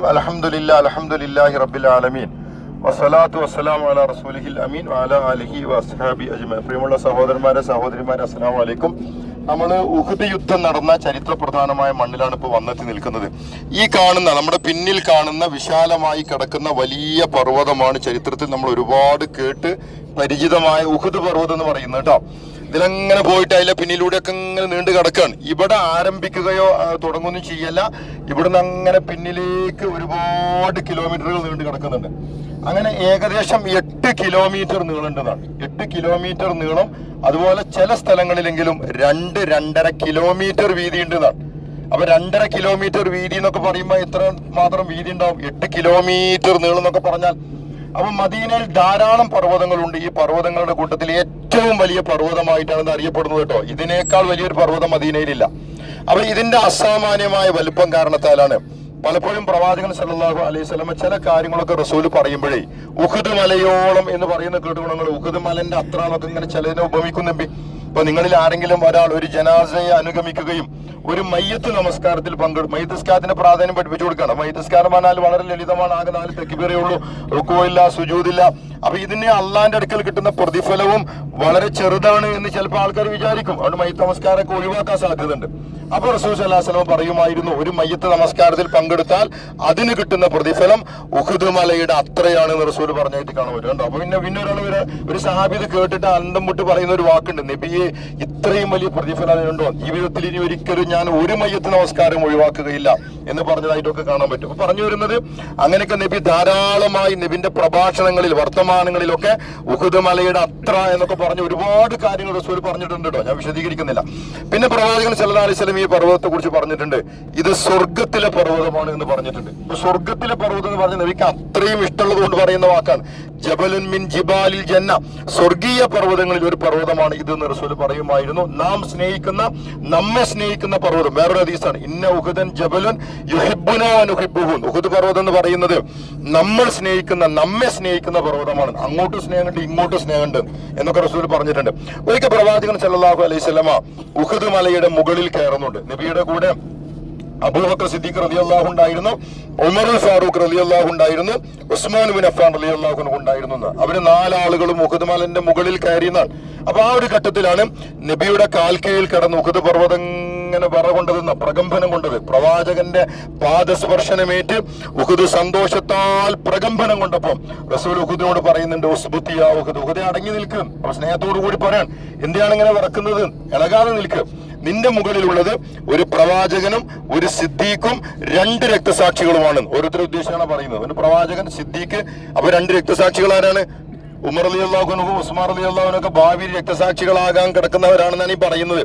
അൽഹംദുലില്ലാഹി റബ്ബിൽ ആലമീൻ വസ്സലാത്തു വസ്സലാമു അലാ റസൂലിഹിൽ അമീൻ വഅലാ ആലിഹി വഅസ്ഹാബി അജ്മഈൻ. പ്രിയമുള്ള സഹോദരന്മാരെ, സഹോദരിമാരെ, അസ്സലാമു അലൈക്കും. നമ്മൾ ഉഹുദ് യുദ്ധം നടന്ന ചരിത്ര പ്രധാനമായ മണ്ണിലാണ് ഇപ്പോൾ വന്നെത്തി നിൽക്കുന്നത്. ഈ കാണുന്ന, നമ്മുടെ പിന്നിൽ കാണുന്ന വിശാലമായി കിടക്കുന്ന വലിയ പർവ്വതമാണ് ചരിത്രത്തിൽ നമ്മൾ ഒരുപാട് കേട്ട് പരിചിതമായ ഉഹുദ് പർവ്വതം എന്ന് പറയുന്നത് കേട്ടോ. ഇതിലങ്ങനെ പോയിട്ട് അതിലെ പിന്നിലൂടെയൊക്കെ ഇങ്ങനെ നീണ്ടു കിടക്കുകയാണ്. ഇവിടെ ആരംഭിക്കുകയോ തുടങ്ങുകയൊന്നും ചെയ്യല്ല. ഇവിടുന്ന് അങ്ങനെ പിന്നിലേക്ക് ഒരുപാട് കിലോമീറ്ററുകൾ നീണ്ടു കിടക്കുന്നുണ്ട്. അങ്ങനെ ഏകദേശം 8 കിലോമീറ്റർ നീളുണ്ടെന്നാണ്. 8 കിലോമീറ്റർ നീളം. അതുപോലെ ചില സ്ഥലങ്ങളിലെങ്കിലും 2-2.5 കിലോമീറ്റർ വീതി ഉണ്ടെന്നാണ്. അപ്പൊ 2.5 കിലോമീറ്റർ വീതി എന്നൊക്കെ പറയുമ്പോൾ എത്ര മാത്രം വീതി ഉണ്ടാവും? 8 കിലോമീറ്റർ നീളം എന്നൊക്കെ പറഞ്ഞാൽ. അപ്പൊ മദീനയിൽ ധാരാളം പർവ്വതങ്ങളുണ്ട്. ഈ പർവ്വതങ്ങളുടെ കൂട്ടത്തിൽ ഏറ്റവും വലിയ പർവ്വതമായിട്ടാണ് ഇത് അറിയപ്പെടുന്നത് കേട്ടോ. ഇതിനേക്കാൾ വലിയൊരു പർവ്വതം മദീനയിലില്ല. അപ്പൊ ഇതിന്റെ അസാമാന്യമായ വലുപ്പം കാരണത്താലാണ് പലപ്പോഴും പ്രവാചകൻ സല്ലല്ലാഹു അലൈഹി വസല്ലം ചില കാര്യങ്ങളൊക്കെ റസൂല് പറയുമ്പോഴേ ഉഹുദ് മലയോളം എന്ന് പറയുന്ന കേട്ടുഗുണങ്ങൾ, ഉഹുദ് മലന്റെ അത്ര എന്നൊക്കെ ഇങ്ങനെ ചിലതിനെ ഉപമിക്കുന്നുണ്ട്. ഇപ്പൊ നിങ്ങളിൽ ആരെങ്കിലും ഒരാൾ ഒരു ജനാസയെ അനുഗമിക്കുകയും ഒരു മയ്യത്ത് നമസ്കാരത്തിൽ മയ്യത്ത് നിസ്കാരത്തിന്റെ പ്രാധാന്യം പഠിപ്പിച്ചു കൊടുക്കണം. മയ്യത്ത് നിസ്കാരം പറഞ്ഞാൽ വളരെ ലളിതമാണ്. ആകെ 4 തക്ബീറേ ഉള്ളൂ, റുക്കൂഇല്ല, സുജൂദില്ല. അപ്പൊ ഇതിന് അള്ളാന്റെ അടുക്കൽ കിട്ടുന്ന പ്രതിഫലവും വളരെ ചെറുതാണ് എന്ന് ചിലപ്പോൾ ആൾക്കാർ വിചാരിക്കും. അതുകൊണ്ട് മയ്യത്ത് നമസ്കാരമൊക്കെ ഒഴിവാക്കാൻ സാധ്യതയുണ്ട്. അപ്പൊ റസൂൽ സല്ലല്ലാഹു അലൈഹി വസല്ലം പറയുമായിരുന്നു, ഒരു മയ്യത്ത് നമസ്കാരത്തിൽ പങ്കെടുത്താൽ അതിന് കിട്ടുന്ന പ്രതിഫലം ഉഹുദ് മലയുടെ അത്രയാണെന്ന് റസൂൽ പറഞ്ഞായിട്ട് കാണാൻ പറ്റും. അപ്പൊ പിന്നെ ഒരു സഹാബി ഇത് കേട്ടിട്ട് അന്തം വിട്ട് പറയുന്ന ഒരു വാക്കുണ്ട്, നബിയെ ഇത്രയും വലിയ പ്രതിഫലം അതിനുണ്ടോ? ജീവിതത്തിൽ ഇനി ഒരിക്കലും ഞാൻ ഒരു മയ്യത്ത് നമസ്കാരം ഒഴിവാക്കുകയില്ല എന്ന് പറഞ്ഞതായിട്ടൊക്കെ കാണാൻ പറ്റും. അപ്പൊ പറഞ്ഞു വരുന്നത്, അങ്ങനെയൊക്കെ നബി ധാരാളമായി നബിന്റെ പ്രഭാഷണങ്ങളിൽ, വർത്തമാനങ്ങളിലൊക്കെ ഉഹുദ് മലയുടെ അത്ര എന്നൊക്കെ പറഞ്ഞ് ഒരുപാട് കാര്യങ്ങൾ റസൂൽ പറഞ്ഞിട്ടുണ്ട് കേട്ടോ. ഞാൻ വിശദീകരിക്കുന്നില്ല. പിന്നെ പ്രവാചകൻ സല്ലല്ലാഹു അലൈഹി വസല്ലം ഈ പർവ്വതത്തെ കുറിച്ച് പറഞ്ഞിട്ടുണ്ട്, ഇത് സ്വർഗത്തിലെ പർവ്വതമാണ് എന്ന് പറഞ്ഞിട്ടുണ്ട്. സ്വർഗത്തിലെ പർവ്വതം എന്ന് പറഞ്ഞ നബിക്ക് അത്രയും ഇഷ്ടമുള്ളത് കൊണ്ട് പറയുന്ന വാക്കാണ്. ജബലുൻ മിൻ ജിബാലിൽ ജന്ന, സ്വർഗീയ പർവ്വതങ്ങളിൽ ഒരു പർവ്വതമാണ് ഇത് എന്ന് റസൂൽ പറയുമായിരുന്നു. നാം സ്നേഹിക്കുന്ന, നമ്മെ സ്നേഹിക്കുന്ന പർവ്വതം. വേറൊരു ഹദീസാണ്, ഇന്ന ഉഹുദൻ ജബലുൻ യുഹിബ്ബുനാ വനുഹിബ്ബുഹു. ഉഹുദ് പർവ്വതം എന്ന് പറയുന്നത് നമ്മൾ സ്നേഹിക്കുന്ന, നമ്മെ സ്നേഹിക്കുന്ന പർവ്വതമാണ്. അങ്ങോട്ടും സ്നേഹമുണ്ട്, ഇങ്ങോട്ടും സ്നേഹമുണ്ട് എന്നൊക്കെ റസൂൽ പറഞ്ഞിട്ടുണ്ട്. ഒരിക്കൽ പ്രവാചകൻ സല്ലല്ലാഹു അലൈഹി വസല്ലമ ഉഹുദ് മലയുടെ മുകളിൽ കയറുന്നുണ്ട്. നബിയുടെ കൂടെ അബൂബക്കർ സിദ്ദീഖ് റളിയല്ലാഹു ഉണ്ടായിരുന്നു, ഉമറുൽ ഫാറൂഖ് റളിയല്ലാഹു ഉണ്ടായിരുന്നു, ഉസ്മാൻ ബിൻ അഫ്ഫാൻ റളിയല്ലാഹു ഉണ്ടായിരുന്നു. അവര് 4 ആളുകളും ഉഹുദ് മലന്റെ മുകളിൽ കയറിയെന്നാണ്. അപ്പൊ ആ ഒരു ഘട്ടത്തിലാണ് നബിയുടെ കാൽക്കീഴിൽ കിടന്ന് ഉഹുദ് പർവ്വതം ഇങ്ങനെ വിറകൊണ്ടതെന്ന പ്രകമ്പനം കൊണ്ടത്. പ്രവാചകന്റെ പാദസ്പർശനമേറ്റ് ഉഹുദ് സന്തോഷത്താൽ പ്രകമ്പനം കൊണ്ടപ്പം റസൂൽ ഉഹുദിനോട് പറയുന്നുണ്ട്, ഉസ്ബുത്തിയ ഉഹുദ്, ഉഹുദെ അടങ്ങി നിൽക്കും. അപ്പൊ സ്നേഹത്തോടു കൂടി പറയാൻ, എന്തിനാണ് ഇങ്ങനെ വിറക്കുന്നത്? ഇളകാതെ നിൽക്കുക. നിന്റെ മുകളിലുള്ളത് ഒരു പ്രവാചകനും ഒരു സിദ്ദീഖും 2 രക്തസാക്ഷികളുമാണ്. ഓരോരുത്തരും ഉദ്ദേശിച്ചാണ് പറയുന്നത്. ഒരു പ്രവാചകൻ, സിദ്ദീഖ്. അപ്പൊ 2 രക്തസാക്ഷികൾ ആരാണ്? ഉമർ റളിയല്ലാഹു അൻഹു, ഉസ്മാൻ റളിയല്ലാഹു അൻഹു ഒക്കെ ഭാവിയിൽ രക്തസാക്ഷികളാകാൻ കിടക്കുന്നവരാണെന്നാണ് ഈ പറയുന്നത്.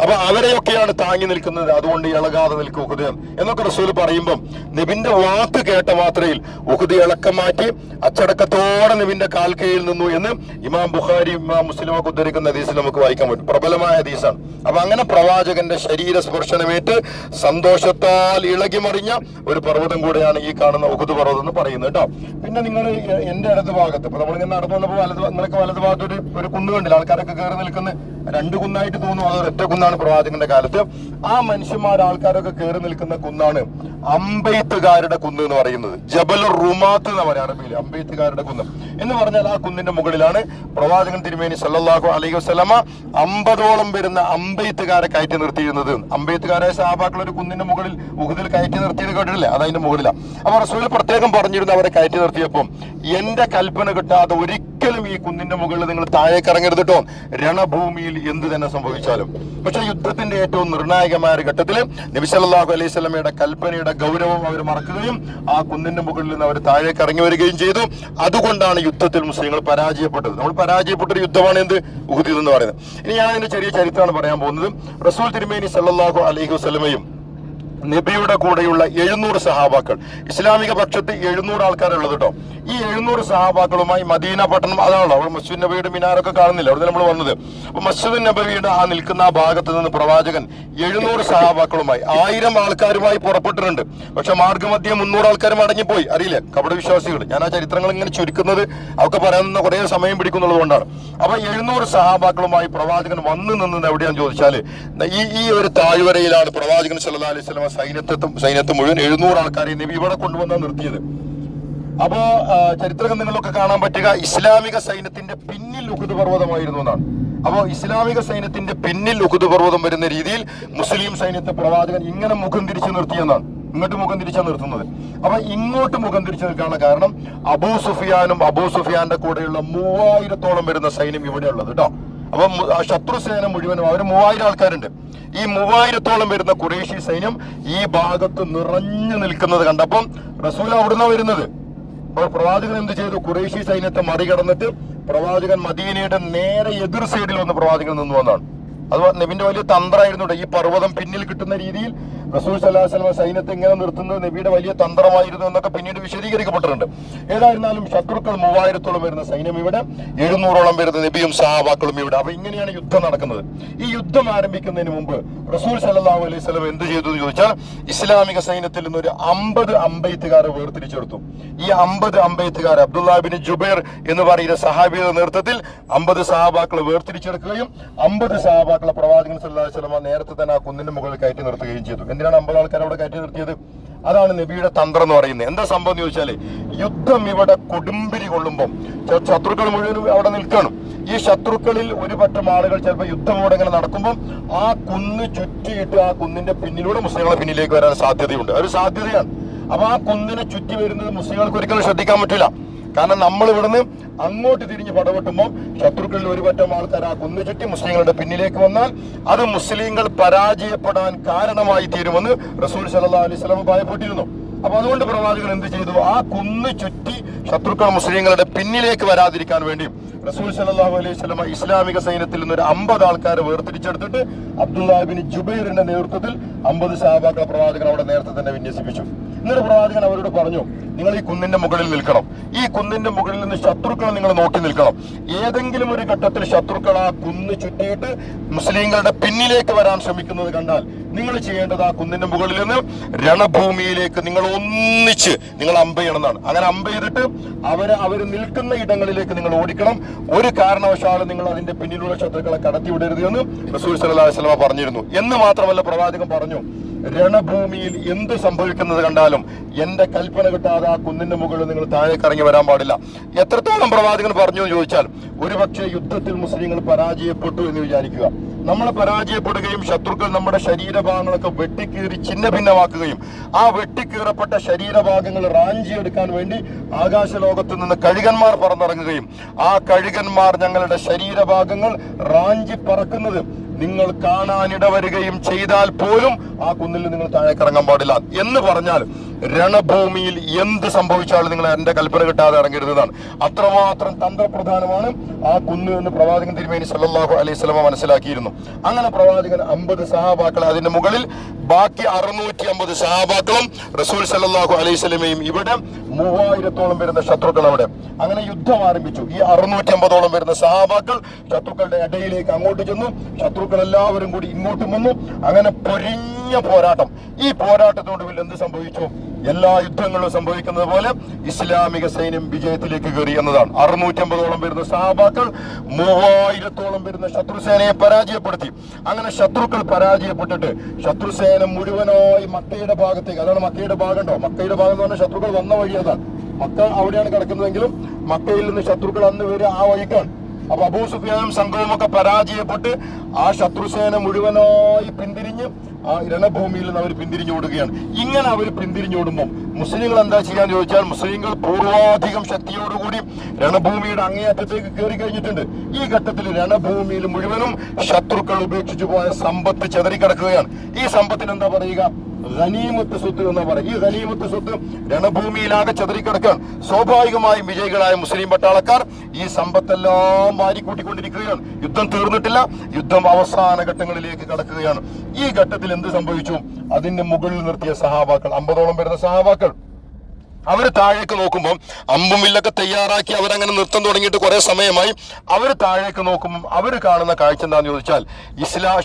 അപ്പൊ അവരെയൊക്കെയാണ് താങ്ങി നിൽക്കുന്നത്. അതുകൊണ്ട് ഇളകാതെ നിൽക്കും ഉഹുദ് എന്നൊക്കെ റസൂൽ പറയുമ്പം നബിന്റെ വാക്ക് കേട്ട മാത്രയിൽ ഉഹുദ് ഇളക്കം മാറ്റി അച്ചടക്കത്തോടെ നബിന്റെ കാൽക്കയിൽ നിന്നു എന്ന് ഇമാം ബുഖാരി, ഇമാം മുസ്ലിം ഒക്കെ ഉദ്ധരിക്കുന്ന ഹദീസിൽ നമുക്ക് വായിക്കാൻ പറ്റും. പ്രബലമായ ഹദീസാണ്. അപ്പൊ അങ്ങനെ പ്രവാചകന്റെ ശരീര സ്പർശനമേറ്റ് സന്തോഷത്താൽ ഇളകി മറിഞ്ഞ ഒരു പർവ്വതം കൂടെയാണ് ഈ കാണുന്ന ഉഹുദ് പർവ്വതം എന്ന് പറയുന്നത് കേട്ടോ. പിന്നെ നിങ്ങൾ എന്റെ ഇടത് ഭാഗത്ത്, ഇപ്പൊ നമ്മളിങ്ങനെ നടന്നു വന്നപ്പോൾ നിങ്ങൾക്ക് വലത് ഭാഗത്ത് ഒരു കുന്ന് കണ്ടില്ല? ആൾക്കാരൊക്കെ കയറി നിൽക്കുന്ന 2 കുന്നായിട്ട് തോന്നും, അത് ഒറ്റ കുന്നാണ് പ്രവാചകന്റെ കാലത്ത്. ആ മനുഷ്യന്മാർ, ആൾക്കാരൊക്കെ കയറി നിൽക്കുന്ന കുന്നാണ് അമ്പെയ്ത്തുകാരുടെ കുന്ന് എന്ന് പറയുന്നത്. ജബലുർ റുമാത്ത് എന്ന് പറയാം അറബിയിൽ, അമ്പെയ്ത്തുകാരുടെ കുന്ന് എന്ന് പറഞ്ഞാൽ ആ കുന്നിന്റെ മുകളിലാണ് പ്രവാചകൻ തിരുമേനി സല്ലല്ലാഹു അലൈഹി വസല്ലമ 50ഓളം വരുന്ന അമ്പെയ്ത്തുകാരെ കയറ്റി നിർത്തിയിരുന്നത്. അമ്പെയ്ത്തുകാരായ സഹാബാക്കൾ ഒരു കുന്നിന്റെ മുകളിൽ ഉഹുദിൽ കയറ്റി നിർത്തിയത് കേട്ടിട്ടില്ലേ? അതതിന്റെ മുകളിലാണ്. അപ്പൊ റസൂൽ പ്രത്യേകം പറഞ്ഞിരുന്നു, അവരെ കയറ്റി നിർത്തിയപ്പം, എന്റെ കൽപ്പന കിട്ടാതെ ഒരിക്കലും ഈ കുന്നിന്റെ മുകളിൽ നിങ്ങൾ താഴേക്ക് ഇറങ്ങരുത് കേട്ടോ, രണഭൂമിയിൽ എന്ത് തന്നെ സംഭവിച്ചാലും. പക്ഷെ യുദ്ധത്തിന്റെ ഏറ്റവും നിർണായകമായ ഘട്ടത്തിൽ നബി സല്ലല്ലാഹു അലൈഹി വസല്ലമയുടെ കൽപ്പനയുടെ ഗൗരവം അവർ മറക്കുകയും ആ കുന്നിന്റെ മുകളിൽ നിന്ന് അവർ താഴേക്ക് ഇറങ്ങി വരികയും ചെയ്തു. അതുകൊണ്ടാണ് യുദ്ധത്തിൽ മുസ്ലിങ്ങൾ പരാജയപ്പെട്ടത്. നമ്മൾ പരാജയപ്പെട്ടൊരു യുദ്ധമാണ് എന്ത്? ഉഹുദ് എന്ന് പറയുന്നത്. ഇനി ഞാൻ അതിന്റെ ചെറിയ ചരിത്രമാണ് പറയാൻ പോകുന്നത്. റസൂൽ തിരുമേനി സല്ലല്ലാഹു അലൈഹി വസല്ലമയും നബിയുടെ കൂടെയുള്ള 700 സഹാബാക്കൾ, ഇസ്ലാമിക പക്ഷത്ത് 700 ആൾക്കാരുള്ളത് കേട്ടോ. ഈ 700 സഹാബാക്കളുമായി മദീന പട്ടണം, അതാണല്ലോ അവിടെ മസ്ജിദ് നബിയുടെ മിനാരൊക്കെ കാണുന്നില്ല, അവിടെ നമ്മൾ വന്നത്. അപ്പൊ മസ്ജിദ് നബവിയുടെ ആ നിൽക്കുന്ന ആ ഭാഗത്ത് നിന്ന് പ്രവാചകൻ 700 സഹാബാക്കളുമായി 1000 ആൾക്കാരുമായി പുറപ്പെട്ടിട്ടുണ്ട്. പക്ഷെ മാർഗമധ്യം 300 ആൾക്കാരും അടങ്ങിപ്പോയി. അറിയില്ലേ, കപട വിശ്വാസികൾ. ഞാൻ ആ ചരിത്രങ്ങൾ ഇങ്ങനെ ചുരുക്കുന്നത് അവർക്ക് പറയാൻ കുറെ സമയം പിടിക്കുന്നുള്ളത് കൊണ്ടാണ്. അപ്പൊ 700 സഹാബാക്കളുമായി പ്രവാചകൻ വന്നു നിന്നത് എവിടെയാന്ന് ചോദിച്ചാല് ഈ ഒരു താഴ്വരയിലാണ് പ്രവാചകൻ സല്ലല്ലാഹു അലൈഹി വസല്ലം സൈന്യത്തെ മുഴുവൻ 700 ആൾക്കാരെ നബി ഇവിടെ കൊണ്ടുവന്നാണ് നിർത്തിയത്. അപ്പോ ചരിത്ര ഗ്രന്ഥങ്ങളിലൊക്കെ കാണാൻ പറ്റുക ഇസ്ലാമിക സൈന്യത്തിന്റെ പിന്നിൽ ഉഹുദ് പർവ്വതമായിരുന്നു എന്നാണ്. അപ്പോൾ ഇസ്ലാമിക സൈന്യത്തിന്റെ പിന്നിൽ ഉഹുദ് പർവ്വതം വരുന്ന രീതിയിൽ മുസ്ലിം സൈന്യത്തെ പ്രവാചകൻ ഇങ്ങനെ മുഖം തിരിച്ചു നിർത്തിയെന്നാണ്. ഇങ്ങോട്ട് മുഖം തിരിച്ചാണ് നിർത്തുന്നത്. അപ്പൊ ഇങ്ങോട്ട് മുഖം തിരിച്ചു നിൽക്കാനുള്ള കാരണം അബൂ സുഫിയാന്റെ കൂടെയുള്ള 3000-ഓളം വരുന്ന സൈന്യം ഇവിടെ ഉള്ളത് കേട്ടോ. അപ്പൊ ശത്രുസേന മുഴുവനും അവർ 3000 ആൾക്കാരുണ്ട്. ഈ 3000-ഓളം വരുന്ന ഖുറൈശി സൈന്യം ഈ ഭാഗത്ത് നിറഞ്ഞു നിൽക്കുന്നത് കണ്ടപ്പം റസൂൽ അവിടുന്ന് വരുന്നത്. അപ്പോൾ പ്രവാചകൻ എന്ത് ചെയ്തു? ഖുറൈശി സൈന്യത്തെ മറികടന്നിട്ട് പ്രവാചകൻ മദീനയുടെ നേരെ എതിർ സൈഡിൽ വന്ന് പ്രവാചകൻ നിന്നു വന്നാണ്. അത് നബിന്റെ വലിയ തന്ത്രമായിരുന്നു. ഈ പർവ്വതം പിന്നിൽ കിട്ടുന്ന രീതിയിൽ റസൂൽ സല്ലല്ലാഹു അലൈഹി വസല്ലം സൈന്യത്തെ ഇങ്ങനെ നിർത്തുന്നത് നബിയുടെ വലിയ തന്ത്രമായിരുന്നു എന്നൊക്കെ പിന്നീട് വിശദീകരിക്കപ്പെട്ടിട്ടുണ്ട്. ഏതായിരുന്നാലും ശത്രുക്കൾ 3000-ഓളം വരുന്ന സൈന്യം ഇവിടെ, 700-ഓളം വരുന്ന നബിയും സഹാബാക്കളും ഇവിടെ. അപ്പൊ ഇങ്ങനെയാണ് യുദ്ധം നടക്കുന്നത്. ഈ യുദ്ധം ആരംഭിക്കുന്നതിന് മുമ്പ് റസൂൽ സല്ലല്ലാഹു അലൈഹി വസല്ലം എന്ത് ചെയ്തു എന്ന് ചോദിച്ചാൽ ഇസ്ലാമിക സൈന്യത്തിൽ നിന്ന് ഒരു 50 അമ്പെയ്ത്തുകാരെ വേർതിരിച്ചെടുത്തു. ഈ 50 അമ്പെയ്ത്തുകാരെ അബ്ദുല്ലാഹ് ബിൻ ജുബൈർ എന്ന് പറയുന്ന സഹാബിയുടെ നേതൃത്വത്തിൽ 50 സഹാബാക്കളെ വേർതിരിച്ചെടുക്കുകയും 50 സഹാബാക്കളെ പ്രവാചകൻ സല്ലല്ലാഹു അലൈഹി വസല്ലം നേരത്തെ തന്നെ ആ കുന്നിന്റെ മുകളിൽ കയറ്റി നിർത്തുകയും ചെയ്തു. എന്തിനാണ് 50 ആൾക്കാരെ അവിടെ കയറ്റി നിർത്തിയത്? അതാണ് നബിയുടെ തന്ത്രം എന്ന് പറയുന്നത്. എന്താ സംഭവം എന്ന് ചോദിച്ചാല് യുദ്ധം ഇവിടെ കൊടുമ്പിരി കൊള്ളുമ്പോൾ ശത്രുക്കൾ മുഴുവനും അവിടെ നിൽക്കണം. ഈ ശത്രുക്കളിൽ ഒരു പറ്റം ആളുകൾ ചിലപ്പോൾ യുദ്ധം ഇവിടെ ഇങ്ങനെ നടക്കുമ്പോൾ ആ കുന്ന് ചുറ്റിയിട്ട് ആ കുന്നിന്റെ പിന്നിലൂടെ മുസ്ലിങ്ങളെ പിന്നിലേക്ക് വരാൻ സാധ്യതയുണ്ട്. ഒരു സാധ്യതയാണ്. അപ്പൊ ആ കുന്നിനെ ചുറ്റി വരുന്നത് മുസ്ലിങ്ങൾക്ക് ഒരിക്കലും ശ്രദ്ധിക്കാൻ പറ്റില്ല. കാരണം നമ്മൾ ഇവിടുന്ന് അങ്ങോട്ട് തിരിഞ്ഞ് പടവെട്ടുമ്പോൾ ശത്രുക്കളിൽ ഒരു പറ്റം ആൾക്കാർ ആ കുന്നു ചുറ്റി മുസ്ലിങ്ങളുടെ പിന്നിലേക്ക് വന്നാൽ അത് മുസ്ലിങ്ങൾ പരാജയപ്പെടാൻ കാരണമായി തീരുമെന്ന് റസൂൽ സല്ലല്ലാഹു അലൈഹി വസല്ലം ഭയപ്പെട്ടിരുന്നു. അപ്പൊ അതുകൊണ്ട് പ്രവാചകൻ എന്ത് ചെയ്തു? ആ കുന്നു ചുറ്റി ശത്രുക്കൾ മുസ്ലിങ്ങളുടെ പിന്നിലേക്ക് വരാതിരിക്കാൻ വേണ്ടി റസൂൽ സല്ലല്ലാഹു അലൈഹി വസല്ലം ഇസ്ലാമിക സൈന്യത്തിൽ നിന്ന് ഒരു 50 ആൾക്കാരെ വേർതിരിച്ചെടുത്തിട്ട് അബ്ദുല്ലാഹ് ബിൻ ജുബൈറിന്റെ നേതൃത്വത്തിൽ 50 സഹാബാക്കളെ പ്രവാചകൻ അവിടെ നേരത്തെ തന്നെ വിന്യസിപ്പിച്ചു. എന്നിട്ട് പ്രവാചകൻ അവരോട് പറഞ്ഞു, നിങ്ങൾ ഈ കുന്നിന്റെ മുകളിൽ നിൽക്കണം. ഈ കുന്നിന്റെ മുകളിൽ നിന്ന് ശത്രുക്കളെ നിങ്ങൾ നോക്കി നിൽക്കണം. ഏതെങ്കിലും ഒരു ഘട്ടത്തിൽ ശത്രുക്കൾ ആ കുന്ന് ചുറ്റിയിട്ട് മുസ്ലിങ്ങളുടെ പിന്നിലേക്ക് വരാൻ ശ്രമിക്കുന്നത് കണ്ടാൽ നിങ്ങൾ ചെയ്യേണ്ടത് ആ കുന്നിന്റെ മുകളിൽ നിന്ന് രണഭൂമിയിലേക്ക് നിങ്ങൾ ഒന്നിച്ച് നിങ്ങൾ അമ്പെയ്യണമെന്നാണ്. അങ്ങനെ അമ്പെയ്തിട്ട് അവര് നിൽക്കുന്ന ഇടങ്ങളിലേക്ക് നിങ്ങൾ ഓടിക്കണം. ഒരു കാരണവശാലും നിങ്ങൾ അതിന്റെ പിന്നിലുള്ള ശത്രുക്കളെ കടത്തിവിടരുത് എന്ന് റസൂൽ സല്ലല്ലാഹു അലൈഹി വസല്ലം പറഞ്ഞിരുന്നു. എന്ന് മാത്രമല്ല പ്രവാചകൻ പറഞ്ഞു, രണഭൂമിയിൽ എന്ത് സംഭവിക്കുന്നത് കണ്ടാലും എന്റെ കൽപ്പന കിട്ടാതെ ആ കുന്നിന്റെ മുകളിൽ നിങ്ങൾ താഴേക്ക് ഇറങ്ങി വരാൻ പാടില്ല. എത്രത്തോളം പ്രവാചകൻ പറഞ്ഞു എന്ന് ചോദിച്ചാൽ ഒരുപക്ഷെ യുദ്ധത്തിൽ മുസ്ലിങ്ങൾ പരാജയപ്പെട്ടു എന്ന് വിചാരിക്കുക. നമ്മൾ പരാജയപ്പെടുകയും ശത്രുക്കൾ നമ്മുടെ ശരീരഭാഗങ്ങളൊക്കെ വെട്ടിക്കീറി ഛിന്ന ഭിന്നമാക്കുകയും ആ വെട്ടിക്കീറപ്പെട്ട ശരീരഭാഗങ്ങൾ റാഞ്ചിയെടുക്കാൻ വേണ്ടി ആകാശലോകത്ത് നിന്ന് കഴുകന്മാർ പറന്നിറങ്ങുകയും ആ കഴുകന്മാർ ഞങ്ങളുടെ ശരീരഭാഗങ്ങൾ റാഞ്ചി പറക്കുന്നത് നിങ്ങൾ കാണാനിടവരികയും ചെയ്താൽ പോലും ആ കുന്നിൽ നിങ്ങൾ താഴേക്ക് ഇറങ്ങാൻ പാടില്ല എന്ന് പറഞ്ഞാൽ രണഭൂമിയിൽ എന്ത് സംഭവിച്ചാലും നിങ്ങൾ എന്റെ കൽപ്പന കിട്ടാതെ ഇറങ്ങരുതാണ്. അത്രമാത്രം തന്ത്രപ്രധാനമാണ് ആ കുന്ന് എന്ന് പ്രവാചകൻ തിരുമേനി സല്ലല്ലാഹു അലൈഹി വസല്ലം മനസ്സിലാക്കിയിരുന്നു. അങ്ങനെ പ്രവാചകൻ 50 സഹാബാക്കളെ അതിന്റെ മുകളിൽ ബാക്കി 650 സഹാബാക്കളും റസൂൽ സല്ലല്ലാഹു അലൈഹി വസല്ലമയും ഇവിടെ 3000-ഓളം വരുന്ന ശത്രുക്കൾ അവിടെ. അങ്ങനെ യുദ്ധം ആരംഭിച്ചു. ഈ 650-ഓളം വരുന്ന സഹാബാക്കൾ ശത്രുക്കളുടെ ഇടയിലേക്ക് അങ്ങോട്ട് ചെന്നു. ശത്രുക്കൾ എല്ലാവരും കൂടി ഇങ്ങോട്ടും വന്നു. അങ്ങനെ പൊരിഞ്ഞ പോരാട്ടം. ഈ പോരാട്ടത്തോടുവിൽ എന്ത് സംഭവിച്ചു? എല്ലാ യുദ്ധങ്ങളിലും സംഭവിക്കുന്നത് പോലെ ഇസ്ലാമിക സൈന്യം വിജയത്തിലേക്ക് കയറി എന്നതാണ്. 650-ഓളം വരുന്ന സഹാബാക്കൾ 3000-ഓളം വരുന്ന ശത്രുസേനയെ പരാജയപ്പെടുത്തി. അങ്ങനെ ശത്രുക്കൾ പരാജയപ്പെട്ടിട്ട് ശത്രുസേന മുഴുവനായി മക്കയുടെ ഭാഗത്തേക്ക്, അതാണ് മക്കയുടെ ഭാഗം ഉണ്ടോ, മക്കയുടെ ഭാഗം എന്ന് പറഞ്ഞാൽ ശത്രുക്കൾ വന്ന വഴി അതാണ്. മക്ക അവിടെയാണ് കിടക്കുന്നതെങ്കിലും മക്കയിൽ നിന്ന് ശത്രുക്കൾ അന്ന് വരെ ആ വഴിക്കാണ്. അപ്പൊ അബൂ സുഫിയാനും സംഘവും ഒക്കെ പരാജയപ്പെട്ട് ആ ശത്രുസേന മുഴുവനായി പിന്തിരിഞ്ഞ് ആ രണഭൂമിയിൽ നിന്ന് അവർ പിന്തിരിഞ്ഞോടുകയാണ്. ഇങ്ങനെ അവർ പിന്തിരിഞ്ഞോടുമ്പോൾ മുസ്ലിങ്ങൾ എന്താ ചെയ്യാന്ന് ചോദിച്ചാൽ മുസ്ലിങ്ങൾ പൂർവാധികം ശക്തിയോടുകൂടി രണഭൂമിയുടെ അങ്ങേയറ്റത്തേക്ക് കയറി കഴിഞ്ഞിട്ടുണ്ട്. ഈ ഘട്ടത്തിൽ രണഭൂമിയിൽ മുഴുവനും ശത്രുക്കൾ ഉപേക്ഷിച്ചു പോയ സമ്പത്ത് ചെതറിക്കിടക്കുകയാണ്. ഈ സമ്പത്തിന് എന്താ പറയുക? ഗനീമത്ത് സ്വത്ത് എന്നാ പറയുക. ഈ ഗനീമത്ത് സ്വത്ത് രണഭൂമിയിലാകെ ചെതറിക്കിടക്കുകയാണ്. സ്വാഭാവികമായും വിജയികളായ മുസ്ലിം പട്ടാളക്കാർ ഈ സമ്പത്തെല്ലാം വാരിക്കൂട്ടിക്കൊണ്ടിരിക്കുകയാണ്. യുദ്ധം തീർന്നിട്ടില്ല. യുദ്ധം അവസാന ഘട്ടങ്ങളിലേക്ക് കടക്കുകയാണ്. ഈ ഘട്ടത്തിൽ എന്ത് സംഭവിച്ചു? അതിന്റെ മുകളിൽ നിർത്തിയ സഹാബാക്കൾ, 50-ഓളം വരുന്ന സഹാബാക്കൾ, അവർ താഴേക്ക് നോക്കുമ്പോൾ അമ്പും വില്ലൊക്കെ തയ്യാറാക്കി അവരങ്ങനെ നൃത്തം തുടങ്ങിയിട്ട് കുറെ സമയമായി. അവർ താഴേക്ക് നോക്കുമ്പോൾ അവർ കാണുന്ന കാഴ്ച എന്താണെന്ന് ചോദിച്ചാൽ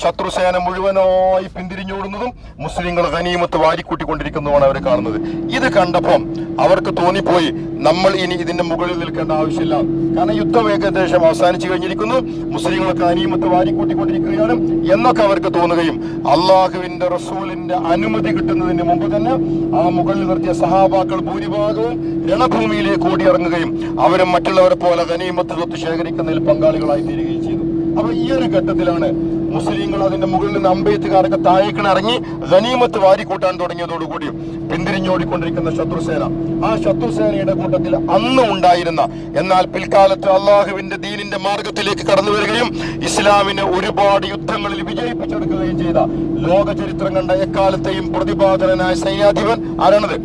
ശത്രുസേന മുഴുവനായി പിന്തിരിഞ്ഞോടുന്നതും മുസ്ലിങ്ങൾ ഗനീമത്ത് വാരിക്കൂട്ടിക്കൊണ്ടിരിക്കുന്നതുമാണ് അവർ കാണുന്നത്. ഇത് കണ്ടപ്പം അവർക്ക് തോന്നിപ്പോയി നമ്മൾ ഇനി ഇതിന്റെ മുകളിൽ നിൽക്കേണ്ട ആവശ്യമില്ല, കാരണം യുദ്ധം ഏകദേശം അവസാനിച്ചു കഴിഞ്ഞിരിക്കുന്നു, മുസ്ലിങ്ങളൊക്കെ അനീമത്ത് വാരിക്കൂട്ടിക്കൊണ്ടിരിക്കുകയാണ് എന്നൊക്കെ അവർക്ക് തോന്നുകയും അള്ളാഹുവിന്റെ റസൂലിന്റെ അനുമതി കിട്ടുന്നതിന് മുമ്പ് തന്നെ ആ മുകളിൽ നിർത്തിയ സഹാബാക്കൾ ഭൂരിഭാഗവും രണഭൂമിയിലേക്ക് ഓടിയിറങ്ങുകയും അവരും മറ്റുള്ളവരെ പോലെ ഗനീമത്ത് സ്വത്ത് ശേഖരിക്കുന്നതിൽ പങ്കാളികളായി തീരുകയും ചെയ്തു. അപ്പൊ ഈ ഒരു ഘട്ടത്തിലാണ് മുസ്ലിങ്ങൾ അതിന്റെ മുകളിൽ നിന്ന് അമ്പെയ്ത്തുകാരൊക്കെ താഴേക്കിറങ്ങി ഗനീമത്ത് വാരിക്കൂട്ടാൻ തുടങ്ങിയതോടുകൂടി പിന്തിരിഞ്ഞോടിക്കൊണ്ടിരിക്കുന്ന ശത്രുസേന, ആ ശത്രുസേനയുടെ കൂട്ടത്തിൽ അന്ന് ഉണ്ടായിരുന്ന എന്നാൽ പിൽക്കാലത്ത് അള്ളാഹുവിന്റെ ദീനിന്റെ മാർഗത്തിലേക്ക് കടന്നു വരികയും ഇസ്ലാമിനെ ഒരുപാട് യുദ്ധങ്ങളിൽ വിജയിപ്പിച്ചെടുക്കുകയും ചെയ്ത ലോക ചരിത്രം കണ്ട എക്കാലത്തെയും പ്രതിപാദനായ സൈന്യാധിപൻ ആരാണത്?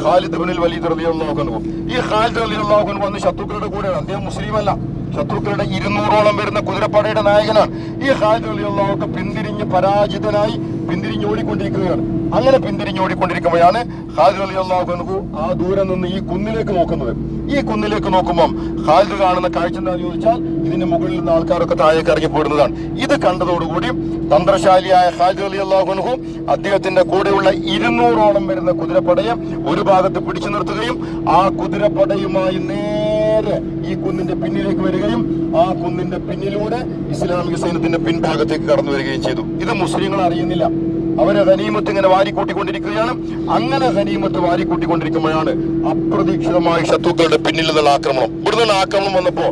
ഖാലിദ് ഇബ്നുൽ വലീദ് റളിയല്ലാഹു അൻഹു. ഈ ഖാലിദ് റളിയല്ലാഹു അൻഹു വന്ന് ശത്രുക്കളുടെ കൂടെയാണ്, അദ്ദേഹം മുസ്ലിമല്ല, ശത്രുക്കളുടെ 200ഓളം വരുന്ന കുതിരപ്പടയുടെ നായകനാണ്. ഈ ഖാലിദ് റളിയല്ലാഹു അൻഹു പിന്തിരിഞ്ഞ് പരാജിതനായി പിന്തിരിഞ്ഞോടിക്കൊണ്ടിരിക്കുകയാണ്. അങ്ങനെ പിന്തിരിഞ്ഞോടിക്കൊണ്ടിരിക്കുമ്പോഴാണ് ഖാലിദ് റളിയല്ലാഹു അൻഹു ആ ദൂരെ നിന്ന് ഈ കുന്നിലേക്ക് നോക്കുന്നത്. ഈ കുന്നിലേക്ക് നോക്കുമ്പോൾ ഖാലിദ് കാണുന്ന കാഴ്ച എന്താണെന്ന് ചോദിച്ചാൽ ഇതിന്റെ മുകളിൽ നിന്ന് ആൾക്കാരൊക്കെ താഴേക്ക് ഇറങ്ങി പോരുന്നതാണ്. ഇത് കണ്ടതോടുകൂടി തന്ത്രശാലിയായ ഖാലിദ് റളിയല്ലാഹു അൻഹു അദ്ദേഹത്തിന്റെ കൂടെയുള്ള 200ഓളം വരുന്ന കുതിരപ്പടയെ ഒരു ഭാഗത്ത് പിടിച്ചു നിർത്തുകയും ആ കുതിരപ്പടയുമായി നേരെ ഈ കുന്നിന്റെ പിന്നിലേക്ക് വരികയും ആ കുന്നിന്റെ പിന്നിലൂടെ ഇസ്ലാമിക സൈന്യത്തിന്റെ പിൻഭാഗത്തേക്ക് കടന്നു വരികയും ചെയ്തു. ഇത് മുസ്ലിങ്ങൾ അറിയുന്നില്ല. അവരെ ഗനീമത്ത് ഇങ്ങനെ വാരിക്കൂട്ടിക്കൊണ്ടിരിക്കുകയാണ്. അങ്ങനെ ഗനീമത്ത് വാരിക്കൂട്ടിക്കൊണ്ടിരിക്കുമ്പോഴാണ് അപ്രതീക്ഷിതമായി ശത്രുക്കളുടെ പിന്നിൽ നിന്നുള്ള ആക്രമണം. ഇവിടുന്ന് ആക്രമണം വന്നപ്പോ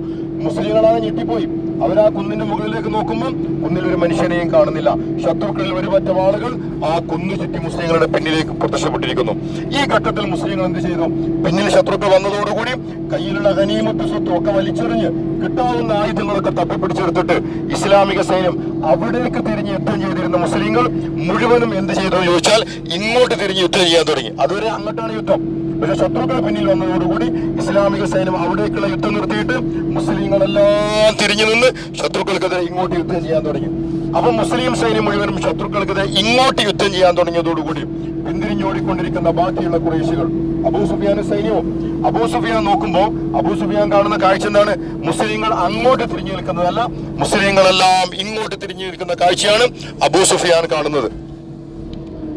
മുസ്ലിങ്ങളാണ് ഞെട്ടിപ്പോയി. അവരാ കുന്നിന്റെ മുകളിലേക്ക് നോക്കുമ്പോൾ കുന്നിൽ ഒരു മനുഷ്യനെയും കാണുന്നില്ല. ശത്രുക്കളിൽ ഒരുപറ്റം ആളുകൾ ആ കുന്നു ചുറ്റി മുസ്ലിങ്ങളുടെ പിന്നിലേക്ക് പ്രത്യക്ഷപ്പെട്ടിരിക്കുന്നു. ഈ ഘട്ടത്തിൽ മുസ്ലിങ്ങൾ എന്ത് ചെയ്തു? പിന്നിൽ ശത്രുക്കൾ വന്നതോടുകൂടി കയ്യിലുള്ള ഗനീമത്ത് സ്വത്തും ഒക്കെ വലിച്ചെറിഞ്ഞ് കിട്ടാവുന്ന ആയുധങ്ങളൊക്കെ തപ്പിപ്പിടിച്ചെടുത്തിട്ട് ഇസ്ലാമിക സൈന്യം അവിടേക്ക് തിരിഞ്ഞ് യുദ്ധം ചെയ്തിരുന്ന മുസ്ലിങ്ങൾ മുഴുവനും എന്ത് ചെയ്തു എന്ന് ചോദിച്ചാൽ ഇങ്ങോട്ട് തിരിഞ്ഞ് യുദ്ധം ചെയ്യാൻ തുടങ്ങി. അതുവരെ അങ്ങോട്ടാണ് യുദ്ധം. പക്ഷെ ശത്രുക്കൾ പിന്നിൽ വന്നതോടുകൂടി ഇസ്ലാമിക സൈന്യം അവിടേക്കുള്ള യുദ്ധം നിർത്തിയിട്ട് മുസ്ലിങ്ങളെല്ലാം തിരിഞ്ഞു നിന്ന് ശത്രുക്കൾക്കെതിരെ ഇങ്ങോട്ട് യുദ്ധം ചെയ്യാൻ തുടങ്ങി. അപ്പൊ മുസ്ലിം സൈന്യം മുഴുവനും ശത്രുക്കൾക്കെതിരെ ഇങ്ങോട്ട് യുദ്ധം ചെയ്യാൻ തുടങ്ങിയതോടുകൂടി പിന്തിരിഞ്ഞോടിക്കൊണ്ടിരിക്കുന്ന ബാക്കിയുള്ള ഖുറൈശികൾ അബൂ സുഫിയാന്റെ സൈന്യവും അബൂ സുഫിയാൻ നോക്കുമ്പോൾ അബൂ സുഫിയാൻ കാണുന്ന കാഴ്ച എന്താണ്? മുസ്ലിങ്ങൾ അങ്ങോട്ട് തിരിഞ്ഞു നിൽക്കുന്നതല്ല, മുസ്ലിങ്ങളെല്ലാം ഇങ്ങോട്ട് തിരിഞ്ഞു നിൽക്കുന്ന കാഴ്ചയാണ് അബൂ സുഫിയാൻ കാണുന്നത്.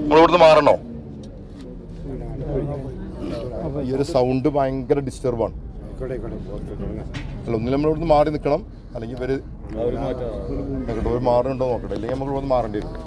നമ്മൾ ഇവിടുന്ന് മാറണോ? ഈ ഒരു സൗണ്ട് ഭയങ്കര ഡിസ്റ്റർബാണ്. അല്ല, ഒന്നിലും നമ്മൾ ഇവിടുന്ന് മാറി നിൽക്കണം, അല്ലെങ്കിൽ ഇവര് മാറുന്നുണ്ടോ നോക്കട്ടെ, അല്ലെങ്കിൽ നമുക്ക് ഇവിടുന്ന് മാറേണ്ടി വരും.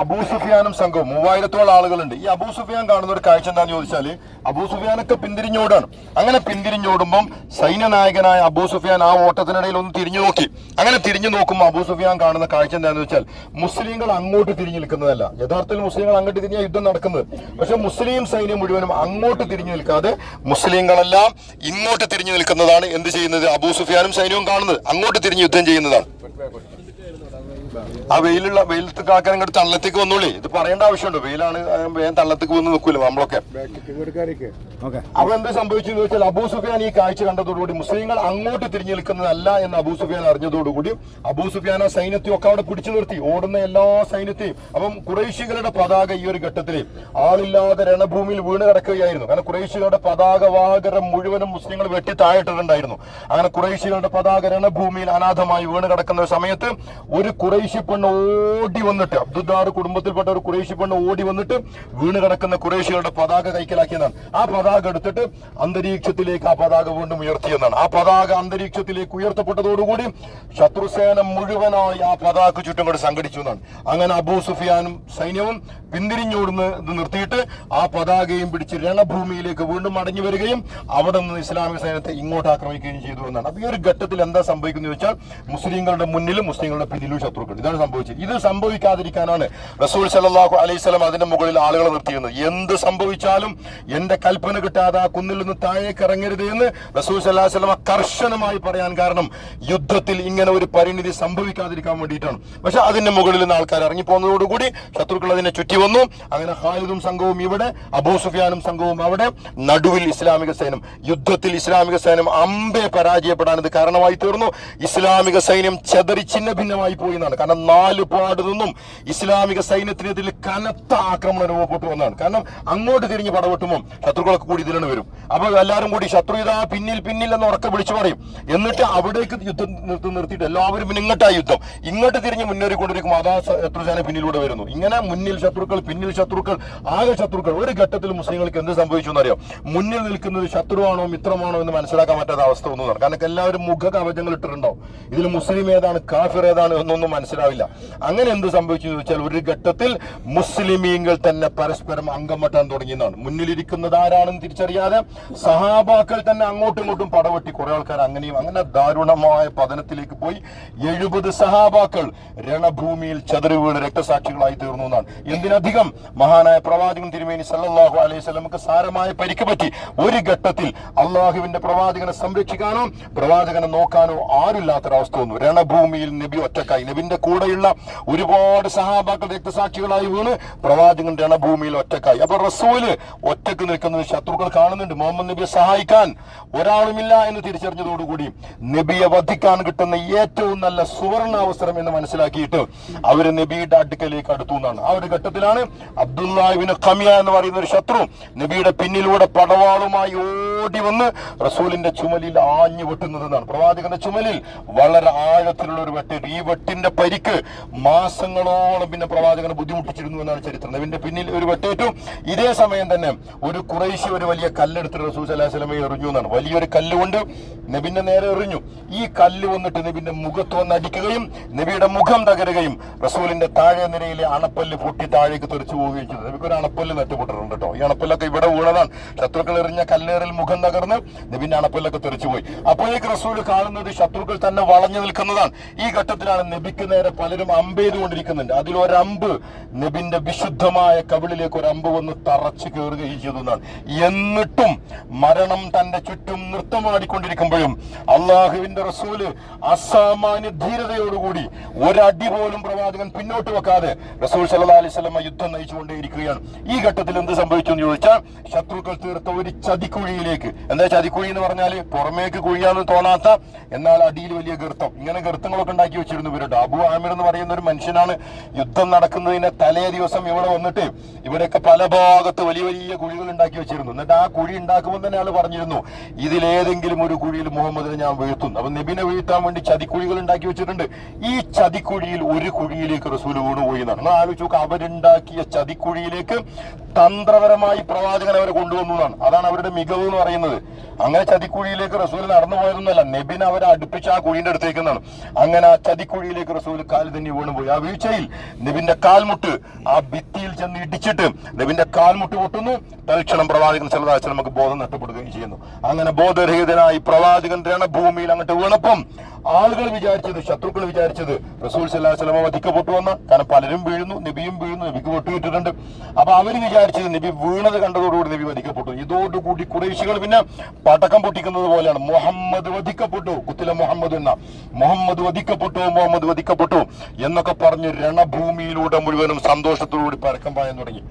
അബൂ സുഫിയാനും സംഘവും 3000ഓളം ആളുകളുണ്ട്. ഈ അബൂ സുഫിയാൻ കാണുന്ന ഒരു കാഴ്ച എന്താണെന്ന് ചോദിച്ചാല് അബൂ സുഫിയാനൊക്കെ പിന്തിരിഞ്ഞോടാണ്. അങ്ങനെ പിന്തിരിഞ്ഞോടുമ്പം സൈന്യനായകനായ അബൂ സുഫിയാൻ ആ ഓട്ടത്തിനിടയിൽ ഒന്ന് തിരിഞ്ഞു നോക്കി. അങ്ങനെ തിരിഞ്ഞു നോക്കുമ്പോൾ അബൂ സുഫിയാൻ കാണുന്ന കാഴ്ച എന്താണെന്ന് വെച്ചാൽ മുസ്ലിങ്ങൾ അങ്ങോട്ട് തിരിഞ്ഞു നിൽക്കുന്നതല്ല. യഥാർത്ഥത്തിൽ മുസ്ലിങ്ങൾ അങ്ങോട്ട് തിരിഞ്ഞ യുദ്ധം നടക്കുന്നത്. പക്ഷെ മുസ്ലിം സൈന്യം മുഴുവനും അങ്ങോട്ട് തിരിഞ്ഞു നിൽക്കാതെ മുസ്ലിങ്ങളെല്ലാം ഇങ്ങോട്ട് തിരിഞ്ഞു നിൽക്കുന്നതാണ് എന്ത് ചെയ്യുന്നത്? അബൂ സുഫിയാനും സൈന്യവും കാണുന്നത് അങ്ങോട്ട് തിരിഞ്ഞ് യുദ്ധം ചെയ്യുന്നതാണ്. ആ വെയിലത്ത് കാക്കാൻ ഇങ്ങോട്ട് തള്ളത്തേക്ക് വന്നോളേ. ഇത് പറയേണ്ട ആവശ്യമുണ്ടോ? വെയിലാണ്, വേഗം തള്ളത്തേക്ക് വന്ന് നിൽക്കൂല നമ്മളൊക്കെ. അപ്പൊ എന്ത് സംഭവിച്ചെന്ന് വെച്ചാൽ അബൂ സുഫിയാൻ ഈ കാഴ്ച കണ്ടതോടുകൂടി മുസ്ലിങ്ങൾ അങ്ങോട്ട് തിരിഞ്ഞു നിൽക്കുന്നതല്ല എന്ന് അബൂ സുഫിയാൻ അറിഞ്ഞതോടുകൂടി അബൂ സുഫിയാൻ ആ സൈന്യത്തെയും ഒക്കെ അവിടെ പിടിച്ചു നിർത്തി, ഓടുന്ന എല്ലാ സൈന്യത്തെയും. അപ്പം ഖുറൈശികളുടെ പതാക ഈ ഒരു ഘട്ടത്തിൽ ആളില്ലാതെ രണഭൂമിയിൽ വീണ് കിടക്കുകയായിരുന്നു. കാരണം ഖുറൈശികളുടെ പതാക വാഹകരെ മുഴുവനും മുസ്ലിങ്ങൾ വെട്ടി താഴിട്ടിട്ടുണ്ടായിരുന്നു. അങ്ങനെ ഖുറൈശികളുടെ പതാക രണഭൂമിയിൽ അനാഥമായി വീണ് കിടക്കുന്ന സമയത്ത് ഒരു ഖുറൈശി പെണ്ണ് ഓടി വന്നിട്ട്, അബ്ദുദ്ദാർ കുടുംബത്തിൽപ്പെട്ട ഒരു ഖുറൈശി പെണ്ണ് ഓടി വന്നിട്ട് വീണ് കിടക്കുന്ന ഖുറൈശികളുടെ പതാക കൈക്കലാക്കിയതാണ്. ആ പതാക എടുത്തിട്ട് അന്തരീക്ഷത്തിലേക്ക് ആ പതാക വീണ്ടും ഉയർത്തിയെന്നാണ്. ആ പതാക അന്തരീക്ഷത്തിലേക്ക് ഉയർത്തപ്പെട്ടതോടുകൂടി ശത്രുസേന മുഴുവനായി ആ പതാക ചുറ്റും കൂടെ സംഘടിച്ചു എന്നാണ്. അങ്ങനെ അബൂ സുഫിയാനും സൈന്യവും പിന്തിരിഞ്ഞോടുന്ന് നിർത്തിയിട്ട് ആ പതാകയും പിടിച്ച് രണഭൂമിയിലേക്ക് വീണ്ടും മടങ്ങി വരികയും അവിടെ നിന്ന് ഇസ്ലാമിക സൈന്യത്തെ ഇങ്ങോട്ട് ആക്രമിക്കുകയും ചെയ്തു എന്നാണ്. അപ്പൊ ഈ ഒരു ഘട്ടത്തിൽ എന്താ സംഭവിക്കുന്നത് വെച്ചാൽ മുസ്ലിങ്ങളുടെ മുന്നിലും മുസ്ലിങ്ങളുടെ പിന്നിലും ശത്രുക്കൾ. ഇതാണ് സംഭവിച്ചത്. ഇത് സംഭവിക്കാതിരിക്കാനാണ് റസൂൽ സല്ലല്ലാഹു അലൈഹി വസല്ലം അതിന്റെ മുകളിൽ ആളുകളെ നിർത്തിയിരുന്നത്. എന്ത് സംഭവിച്ചാലും എന്റെ കൽപ്പന കിട്ടാതെ ആ കുന്നിൽ നിന്ന് താഴേക്ക് ഇറങ്ങരുത് എന്ന് റസൂൽ സല്ലല്ലാഹു അലൈഹി വസല്ലം കർശനമായി പറയാൻ കാരണം യുദ്ധത്തിൽ ഇങ്ങനെ ഒരു പരിണിതി സംഭവിക്കാതിരിക്കാൻ വേണ്ടിയിട്ടാണ്. പക്ഷെ അതിന്റെ മുകളിൽ നിന്ന് ആൾക്കാർ ഇറങ്ങിപ്പോകുന്നതോടുകൂടി ശത്രുക്കൾ അതിനെ ചുറ്റി വന്നു. അങ്ങനെ ഖാലിദും സംഘവും ഇവിടെ, അബൂ സുഫിയാനും സംഘവും അവിടെ, നടുവിൽ ഇസ്ലാമിക സൈന്യം. യുദ്ധത്തിൽ ഇസ്ലാമിക സൈന്യം അമ്പെ പരാജയപ്പെടാൻ ഇത് കാരണമായി തീർന്നു. ഇസ്ലാമിക സൈന്യം ചെതറി ഛിന്ന ഭിന്നമായി പോയി എന്നാണ്. കാരണം 4 പാട് നിന്നും ഇസ്ലാമിക സൈന്യത്തിനെതിരെ കനത്ത ആക്രമണം രൂപപ്പെട്ടു വന്നതാണ്. കാരണം അങ്ങോട്ട് തിരിഞ്ഞ് പടവെട്ടുമ്പോൾ ശത്രുക്കളൊക്കെ കൂടി ഇതിലാണ് വരും. അപ്പൊ എല്ലാവരും കൂടി ശത്രു ഇതാ പിന്നിൽ എന്ന് ഉറക്കെ വിളിച്ചു പറയും. എന്നിട്ട് അവിടേക്ക് യുദ്ധം നിർത്തിയിട്ട് എല്ലാവരും പിന്നെ ഇങ്ങോട്ടായി യുദ്ധം. ഇങ്ങോട്ട് തിരിഞ്ഞ് മുന്നേറിക്കൊണ്ടിരിക്കും, അതാ ശത്രുസേന പിന്നിലൂടെ വരുന്നു. ഇങ്ങനെ മുന്നിൽ ശത്രുക്കൾ, പിന്നിൽ ശത്രുക്കൾ, ആകെ ശത്രുക്കൾ. ഒരു ഘട്ടത്തിൽ മുസ്ലിങ്ങൾക്ക് എന്ത് സംഭവിച്ചു എന്നറിയാം. മുന്നിൽ നിൽക്കുന്നത് ശത്രുവാണോ മിത്രമാണോ എന്ന് മനസ്സിലാക്കാൻ പറ്റാത്ത അവസ്ഥ ഒന്നും. കാരണം എല്ലാവരും മുഖ കവചങ്ങൾ ഇട്ടിട്ടുണ്ടാവും. ഇതിൽ മുസ്ലിം ഏതാണ് കാഫിർ ഏതാണ് എന്നൊന്നും മനസ്സിലാവില്ല. അങ്ങനെ എന്ത് സംഭവിച്ചു എന്ന് വെച്ചാൽ ഒരു ഘട്ടത്തിൽ മുസ്ലിമീങ്ങൾ തന്നെ പരസ്പരം അംഗം വെട്ടാൻ തുടങ്ങിയതാണ്. മുന്നിലിരിക്കുന്നത് ആരാണെന്ന് തിരിച്ചറിയാതെ സഹാബാക്കൾ തന്നെ അങ്ങോട്ടും ഇങ്ങോട്ടും പടവെട്ടി. കുറെ ആൾക്കാർ അങ്ങനെയും അങ്ങനെ ദാരുണമായ പതനത്തിലേക്ക് പോയി. 70 സഹാബാക്കൾ രണഭൂമിയിൽ ചതുറി വീണ് രക്തസാക്ഷികളായി തീർന്നു എന്നാണ്. എന്തിനധികം മഹാനായ പ്രവാചകൻ തിരുമേനി സല്ലല്ലാഹു അലൈഹി വസല്ലമക്ക് സാരമായ പരിക്ക് പറ്റി. ഒരു ഘട്ടത്തിൽ അള്ളാഹുവിന്റെ പ്രവാചകനെ സംരക്ഷിക്കാനോ പ്രവാചകനെ നോക്കാനോ ആരില്ലാത്തൊരവസ്ഥ വന്നു. രണഭൂമിയിൽ നബി ഒറ്റക്കായി. നബിന്റെ കൂടെയുള്ള ഒരുപാട് സഹാബാക്കൾ രക്തസാക്ഷികളായി വീണ് പ്രവാചകൻ രണഭൂമിയിൽ ഒറ്റക്കായി. അപ്പൊ റസൂല് ഒറ്റക്ക് നിൽക്കുന്നത് ശത്രുക്കൾ കാണുന്നുണ്ട്. മുഹമ്മദ് നബിയെ സഹായിക്കാൻ ഒരാളുമില്ല എന്ന് തിരിച്ചറിഞ്ഞതോടുകൂടി നബിയെ വധിക്കാൻ കിട്ടുന്ന ഏറ്റവും നല്ല സുവർണാവസരം എന്ന് മനസ്സിലാക്കിയിട്ട് അവര് നബിയുടെ അടുക്കലേക്ക് അടുത്തു എന്നാണ്. ആ ഒരു ഘട്ടത്തിലാണ് അബ്ദുല്ലാഹ് ഇബ്നു ഖമിയ എന്ന് പറയുന്ന ഒരു ശത്രു നബിയുടെ പിന്നിലൂടെ പടവാളുമായി ഓടി വന്ന് റസൂലിന്റെ ചുമലിൽ ആഞ്ഞു വെട്ടുന്നതെന്നാണ്. പ്രവാചകന്റെ ചുമലിൽ വളരെ ആഴത്തിലുള്ള ഒരു വെട്ട്. ഈ വെട്ടിന്റെ പരിക്ക് മാസങ്ങളോളം പിന്നെ പ്രവാചകനെ ബുദ്ധിമുട്ടിച്ചിരുന്നു എന്നാണ് ചരിത്രം. നബിന്റെ പിന്നിൽ ഒരു വെട്ടേറ്റു. ഇതേ സമയം തന്നെ ഒരു ഖുറൈശി ഒരു വലിയ കല്ലെടുത്ത് റസൂൽ സല്ലല്ലാഹു അലൈഹി വസല്ലമയെ എറിഞ്ഞു എന്നാണ്. വലിയൊരു കല്ലുകൊണ്ട് നബിന്റെ നേരെ എറിഞ്ഞു. ഈ കല്ല് വന്നിട്ട് നബിന്റെ മുഖത്ത് വന്ന് അടിക്കുകയും നബിയുടെ മുഖം തകരുകയും റസൂലിന്റെ താഴെ നിരയിലെ അണപ്പല്ല് പൊട്ടി താഴേക്ക് തെറിച്ചു പോവുകയും ചെയ്തു. നബിക്ക് ഒരു അണപ്പല്ല് നഷ്ടപ്പെട്ടിട്ടുണ്ട് കേട്ടോ. ഈ അണപ്പല്ലൊക്കെ ഇവിടെ വീണതാണ്. ശത്രുക്കൾ എറിഞ്ഞ കല്ലേറിൽ മുഖം തകർന്ന് നബിന്റെ അണപ്പല്ലൊക്കെ തെറിച്ചുപോയി. അപ്പോഴേക്ക് റസൂൽ കാണുന്നത് ശത്രുക്കൾ തന്നെ വളഞ്ഞു നിൽക്കുന്നതാണ്. ഈ ഘട്ടത്തിലാണ് നബിക്ക് നേരെ പലരും അമ്പെയ്തുകൊണ്ടിരിക്കുന്നുണ്ട്. അതിലൊരമ്പ് നബിന്റെ വിശുദ്ധമായ കവിളിലേക്ക് ഒരു അമ്പ് വന്ന് തറച്ചു കയറുകയും ചെയ്തു എന്നാണ്. എന്നിട്ടും മരണം തന്റെ ചുറ്റും നൃത്തമാടിക്കൊണ്ടിരിക്കുമ്പോഴും അള്ളാഹുവിന്റെ റസൂല് അസാമാന്യ ധീരതയോടുകൂടി ഒരടി പോലും പ്രവാചകൻ പിന്നോട്ട് വെക്കാതെ റസൂൽ സല്ലല്ലാഹു അലൈഹി വസല്ലം യുദ്ധം നയിച്ചുകൊണ്ടേയിരിക്കുകയാണ്. ഈ ഘട്ടത്തിൽ എന്ത് സംഭവിച്ചു എന്ന് ചോദിച്ചാൽ ശത്രുക്കൾ തീർത്ത ഒരു ചതിക്കുഴിയിലേക്ക്. എന്താ ചതിക്കുഴി എന്ന് പറഞ്ഞാൽ പുറമേക്ക് കുഴിയാന്ന് തോന്നാത്ത എന്നാൽ അടിയിൽ വലിയ ഗർത്തം. ഇങ്ങനെ ഗർത്തങ്ങളൊക്കെ ഉണ്ടാക്കി വെച്ചിരുന്നു ഇവരുടെ. അബു ആമിർ എന്ന് പറയുന്ന ഒരു മനുഷ്യനാണ് യുദ്ധം നടക്കുന്നതിന്റെ തലേ ദിവസം ഇവിടെ വന്നിട്ട് ഇവിടെയൊക്കെ പല ഭാഗത്ത് വലിയ വലിയ കുഴികൾ ഉണ്ടാക്കി വെച്ചിരുന്നു. എന്നിട്ട് ആ കുഴി ഉണ്ടാക്കുമ്പോൾ തന്നെ ആള് പറഞ്ഞിരുന്നു, ഇതിലേതെങ്കിലും ഒരു കുഴിയിൽ മുഹമ്മദിനെ ഞാൻ വീഴ്ത്തുന്നു. അപ്പൊ നബിനെ വീഴ്ത്താൻ വേണ്ടി ചതിക്കുഴികൾ ഉണ്ടാക്കി വെച്ചിട്ടുണ്ട്. ഈ ചതിക്കുഴിയിൽ ഒരു കുഴിയിലേക്ക് റസൂൽ വീണുപോയി എന്നാണ്. നിങ്ങൾ ആലോചിച്ച് നോക്കുക, അവരുണ്ടാക്കിയ ചതിക്കുഴിയിലേക്ക് തന്ത്രപരമായി പ്രവാചകൻ അവരെ കൊണ്ടുവന്നു എന്നാണ്. അതാണ് അവരുടെ മികവ് എന്ന് പറയുന്നത്. അങ്ങനെ ചതിക്കുഴിയിലേക്ക് റസൂൽ നടന്നു പോയതൊന്നുമല്ല, നബിനെ അവരെ അടുപ്പിച്ച് ആ കുഴിന്റെ അടുത്തേക്കെന്നാണ്. അങ്ങനെ ആ ചതിക്കുഴിയിലേക്ക് റസൂൽ കാൽ തന്നെ വീണുപോയി. ആ വീഴ്ചയിൽ നബിന്റെ കാൽമുട്ട് ആ ഭിത്തിയിൽ ചെന്ന് ഇടിച്ചിട്ട് നബിന്റെ കാൽമുട്ട് പൊട്ടുന്നു. തൽക്ഷണം പ്രവാചകൻ സല്ലല്ലാഹു അലൈഹി വസല്ലം നമുക്ക് ബോധം നഷ്ടപ്പെടുകയും ചെയ്യുന്നു. അങ്ങനെ ബോധരഹിതനായി പ്രവാചകൻ രണഭൂമിയിൽ അങ്ങോട്ട് വീണപ്പം ആളുകൾ വിചാരിച്ചത്, ശത്രുക്കൾ വിചാരിച്ചത് റസൂൽ സല്ലല്ലാഹു അലൈഹി വസല്ലം വധിക്കപ്പെട്ടു വന്ന. കാരണം പലരും വീഴുന്നു, നബിയും വീഴുന്നു, നബിക്ക് വെട്ടുകിട്ടിട്ടുണ്ട്. അപ്പൊ അവര് വിചാരിച്ചത് നബി വീണത് കണ്ടതോടുകൂടി നബി വധിക്കപ്പെട്ടു. ഇതോടുകൂടി ഖുറൈശികൾ പിന്നെ പടക്കം പൊട്ടിക്കുന്നത് പോലെയാണ്, മുഹമ്മദ് വധിക്കപ്പെട്ടു, കുത്തില മുഹമ്മദ് എന്ന, മുഹമ്മദ് വധിക്കപ്പെട്ടു, മുഹമ്മദ് വധിക്കപ്പെട്ടു എന്നൊക്കെ പറഞ്ഞ് രണഭൂമിയിലൂടെ മുഴുവനും സന്തോഷത്തോടുകൂടി പരക്കം പായാൻ തുടങ്ങി.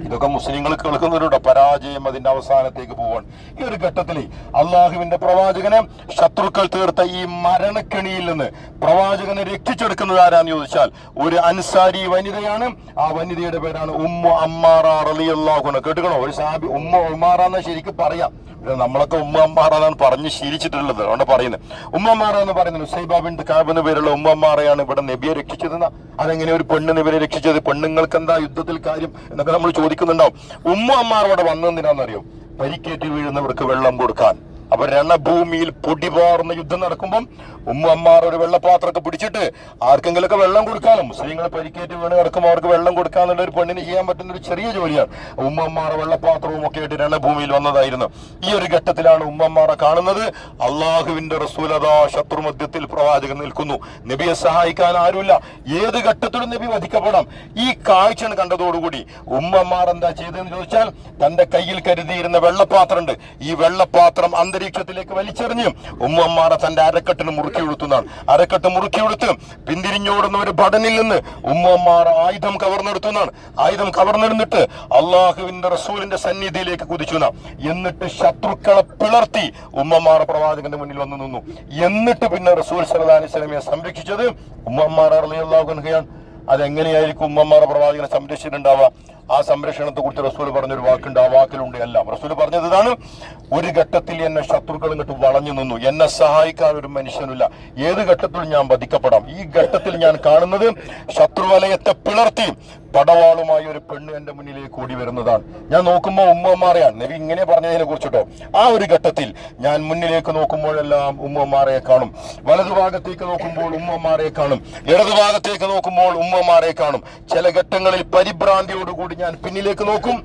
ഇതൊക്കെ മുസ്ലിങ്ങൾ കേൾക്കുന്നവരുടെ പരാജയം അതിന്റെ അവസാനത്തേക്ക് പോവാണ്. ഈ ഒരു ഘട്ടത്തിൽ അള്ളാഹുവിന്റെ പ്രവാചകനെ ശത്രുക്കൾ തീർത്ത ഈ മരണക്കെണിയിൽ നിന്ന് പ്രവാചകനെ രക്ഷിച്ചെടുക്കുന്നത് ആരാന്ന് ചോദിച്ചാൽ ഒരു അൻസാരി വനിതയാണ്. ആ വനിതയുടെ പേരാണ് ഉമ്മു അമ്മാറ റളിയല്ലാഹു അൻഹ. കേട്ടുക്കണോ? ഒരു സാബി ഉമ്മ ഉമ്മാറ എന്ന് ശരിക്കും പറയാം. നമ്മളൊക്കെ ഉമ്മ അമ്മാറ എന്നാണ് പറഞ്ഞ് ശീലിച്ചിട്ടുള്ളത്, അതുകൊണ്ട് പറയുന്നത്. ഉമ്മ അമ്മാറ എന്ന് പറയുന്നത് ഉസൈബ ബിൻത് കഅബ് എന്ന പേരുള്ള ഉമ്മ അമ്മാറയാണ് ഇവിടെ നബിയെ രക്ഷിച്ചതെന്ന. അതെങ്ങനെ ഒരു പെണ്ണ് നബിയെ രക്ഷിച്ചത്? പെണ്ണുങ്ങൾക്ക് എന്താ യുദ്ധത്തിൽ കാര്യം എന്നൊക്കെ നമ്മൾ ചോദിക്കുന്നുണ്ടാവും. ഉമ്മ അമ്മാറ ഇവിടെ വന്നതെന്തിനാണെന്നറിയോ? പരിക്കേറ്റ് വീഴുന്നവർക്ക് വെള്ളം കൊടുക്കാൻ. അപ്പൊ രണഭൂമിയിൽ പൊടിപാറുന്ന യുദ്ധം നടക്കുമ്പം ഉമ്മ അമ്മാർ ഒരു വെള്ളപാത്രമൊക്കെ പിടിച്ചിട്ട് ആർക്കെങ്കിലൊക്കെ വെള്ളം കൊടുക്കാനും, മുസ്ലിങ്ങൾ പരിക്കേറ്റ് വീണ് കിടക്കുമ്പോൾ അവർക്ക് വെള്ളം കൊടുക്കാന്നുള്ള ഒരു പെണ്ണിന് ചെയ്യാൻ പറ്റുന്ന ഒരു ചെറിയ ജോലിയാണ്. ഉമ്മ അമ്മാറ വെള്ളപാത്രവും ഒക്കെ ആയിട്ട് രണഭൂമിയിൽ വന്നതായിരുന്നു. ഈ ഒരു ഘട്ടത്തിലാണ് ഉമ്മ അമ്മാറ കാണുന്നത് അള്ളാഹുവിന്റെ റസൂലതാ ശത്രുമധ്യത്തിൽ പ്രവാചകൻ നിൽക്കുന്നു. നബിയെ സഹായിക്കാൻ ആരുമില്ല, ഏത് ഘട്ടത്തിലും നബി വധിക്കപ്പെടാം. ഈ കാഴ്ച കണ്ടതോടുകൂടി ഉമ്മ അമ്മാർ എന്താ ചെയ്തതെന്ന് ചോദിച്ചാൽ തന്റെ കയ്യിൽ കരുതിയിരുന്ന വെള്ളപാത്രമുണ്ട്. ഈ വെള്ളപാത്രം അന്തരീക്ഷത്തിലേക്ക് വലിച്ചെറിഞ്ഞ് ഉമ്മ അമ്മാറ തന്റെ അരക്കെട്ടിന് മുറുക്കി മുറുക്കിയെടുത്തുന്നാണ്. അരക്കെട്ട് മുറുക്കിയെടുത്ത് പിന്തിരിഞ്ഞോടുന്ന ഒരു ഭടനിൽ നിന്ന് ഉമ്മമാർ ആയുധം കവർന്നെടുത്തുന്നാണ്. ആയുധം കവർന്നെടുത്തിട്ട് അള്ളാഹുവിന്റെ റസൂലിന്റെ സന്നിധിയിലേക്ക് കുതിച്ചുന്ന. എന്നിട്ട് ശത്രുക്കളെ പിളർത്തി ഉമ്മമാർ പ്രവാചകന്റെ മുന്നിൽ വന്നു നിന്നു. എന്നിട്ട് പിന്നെ റസൂൽ സല്ലല്ലാഹു അലൈഹി വസല്ലമയെ സംരക്ഷിച്ചത് ഉമ്മമാർ റളിയല്ലാഹു അൻഹയാണ്. അതെങ്ങനെയായിരിക്കും ഉമ്മമാർ പ്രവാചകനെ സംരക്ഷിച്ചിട്ടുണ്ടാവുക? ആ സംരക്ഷണത്തെ കുറിച്ച് റസൂൽ പറഞ്ഞൊരു വാക്കുണ്ട്. ആ വാക്കിലുണ്ട് എല്ലാം. റസൂൽ പറഞ്ഞത് ഇതാണ്: ഒരു ഘട്ടത്തിൽ എന്നെ ശത്രുക്കൾ ഇങ്ങോട്ട് വളഞ്ഞു നിന്നു, എന്നെ സഹായിക്കാൻ ഒരു മനുഷ്യനില്ല, ഏത് ഘട്ടത്തിൽ ഞാൻ വധിക്കപ്പെടാം. ഈ ഘട്ടത്തിൽ ഞാൻ കാണുന്നത് ശത്രുവലയത്തെ പിളർത്തി പടവാളുമായി ഒരു പെണ്ണ് എന്റെ മുന്നിലേക്ക് ഓടി വരുന്നതാണ്. ഞാൻ നോക്കുമ്പോൾ ഉമ്മമാരെയാണ്. നബി ഇങ്ങനെ പറഞ്ഞതിനെ കുറിച്ചിട്ടോ. ആ ഒരു ഘട്ടത്തിൽ ഞാൻ മുന്നിലേക്ക് നോക്കുമ്പോഴെല്ലാം ഉമ്മമാരെ കാണും, വലതുഭാഗത്തേക്ക് നോക്കുമ്പോൾ ഉമ്മമാരെ കാണും, ഇടതുഭാഗത്തേക്ക് നോക്കുമ്പോൾ ഉമ്മമാരെ കാണും. ചില ഘട്ടങ്ങളിൽ പരിഭ്രാന്തിയോടുകൂടി ഞാൻ പിന്നിലേക്ക് നോക്കും.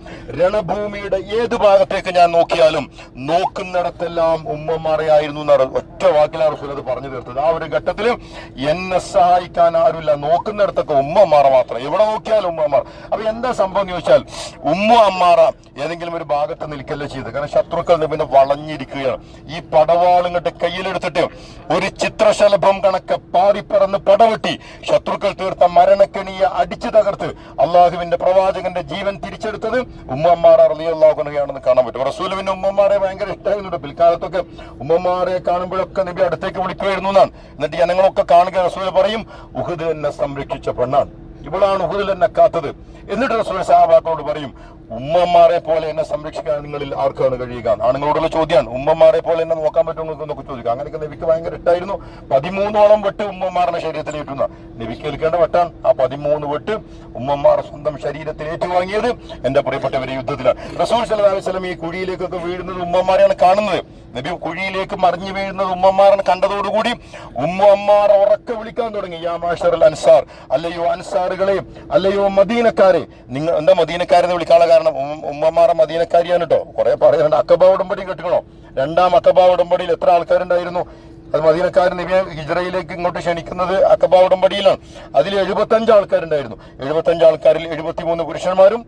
രണഭൂമിയുടെ ഏത് ഭാഗത്തേക്ക് ഞാൻ നോക്കിയാലും നോക്കുന്നിടത്തെല്ലാം ഉമ്മമാരെയായിരുന്നു എന്നാണ് ഒറ്റ വാക്കിലാണ് റസൂൽ അത് പറഞ്ഞു തീർത്തത്. ആ ഒരു ഘട്ടത്തിൽ എന്നെ സഹായിക്കാൻ ആരുമില്ല, നോക്കുന്നിടത്തൊക്കെ ഉമ്മമാറ മാത്രം, എവിടെ നോക്കിയാലും ഉമ്മമാർ. അപ്പൊ എന്താ സംഭവം എന്ന് ചോദിച്ചാൽ, ഉമ്മ അമ്മാറ ഏതെങ്കിലും ഒരു ഭാഗത്ത് നിൽക്കല്ലേ ചെയ്ത്. കാരണം ശത്രുക്കൾ പിന്നെ വളഞ്ഞിരിക്കുകയാണ്. ഈ പടവാളിങ്ങട്ട് കയ്യിലെടുത്തിട്ട് ഒരു ചിത്രശലഭം കണക്ക് പാറിപ്പറന്ന് പടവെട്ടി ശത്രുക്കൾ തീർത്ത മരണക്കെണിയെ അടിച്ചു തകർത്ത് അള്ളാഹുവിന്റെ പ്രവാചകന്റെ ജീവൻ തിരിച്ചെടുത്തത് ഉമ്മമാർ റളിയല്ലാഹു അൻഹയാണെന്ന് കാണാൻ പറ്റും. റസൂലുവിന്റെ ഉമ്മമാരെ ഭയങ്കര ഇഷ്ടമായിരുന്നു. പിൽക്കാലത്തൊക്കെ ഉമ്മമാരെ കാണുമ്പോഴൊക്കെ നബി അടുത്തേക്ക് വിളിക്കുമായിരുന്നു എന്നാണ്. എന്നിട്ട് ജനങ്ങളൊക്കെ കാണുക, റസൂൽ പറയും ഉഹുദ് എന്നെ സംരക്ഷിച്ച പെണ്ണാണ്, ഇവളാണ് ഉഹുദിൽ എന്നെ കാത്തത്. എന്നിട്ട് റസൂൽ സഹാബാക്കളോട് പറയും, ഉമ്മമാരെ പോലെ എന്നെ സംരക്ഷിക്കാൻ നിങ്ങളിൽ ആർക്കാണ് കഴിയുക? ആണുങ്ങളോടുള്ള ചോദ്യമാണ്. ഉമ്മമാരെ പോലെ എന്നെ നോക്കാൻ പറ്റുമോ എന്നൊക്കെ ചോദിക്കുക. അങ്ങനെയൊക്കെ നബിക്ക് ഭയങ്കര ഇഷ്ടമായിരുന്നു. 13ഓളം വെട്ട് ഉമ്മമാരുടെ ശരീരത്തിൽ ഏറ്റുന്ന നബിക്ക് ഏൽക്കേണ്ട വെട്ടാണ്. ആ 13 വെട്ട് ഉമ്മമാർ സ്വന്തം ശരീരത്തിൽ ഏറ്റുവാങ്ങിയത് എന്റെ പ്രിയപ്പെട്ടവരെ യുദ്ധത്തിലാണ്. റസൂൽ സല്ലല്ലാഹു അലൈഹി വസല്ലം ഈ കുഴിയിലേക്കൊക്കെ വീഴുന്നത് ഉമ്മമാരെയാണ് കാണുന്നത്. നബി കുഴിയിലേക്ക് മറിഞ്ഞു വീഴുന്നത് ഉമ്മമാരാണ് കണ്ടതോടുകൂടി ഉമ്മമാർ ഉറക്കെ വിളിക്കാൻ തുടങ്ങി, യാ മാശറൽ അൻസാർ, അല്ലയോ അൻസാറുകളെ, അല്ലയോ മദീനക്കാരെ. നിങ്ങൾ എന്താ മദീനക്കാരെന്ന് വിളിക്കാനുള്ള കാരണം? ഉമ്മമാരെ മദീനക്കാരിയാണ് കേട്ടോ. കുറെ പറയുന്നുണ്ട്. അക്കബ ഉടമ്പടി കേട്ടുകണോ? 2ാം അക്കബ ഉടമ്പടിയിൽ എത്ര ആൾക്കാരുണ്ടായിരുന്നു? അത് മദീനക്കാരൻ നബിയെ ഹിജ്റയിലേക്ക് ഇങ്ങോട്ട് ക്ഷണിക്കുന്നത് അക്കബ ഉടമ്പടിയിലാണ്. അതിൽ 75 ആൾക്കാരുണ്ടായിരുന്നു. 75 ആൾക്കാരിൽ 73 പുരുഷന്മാരും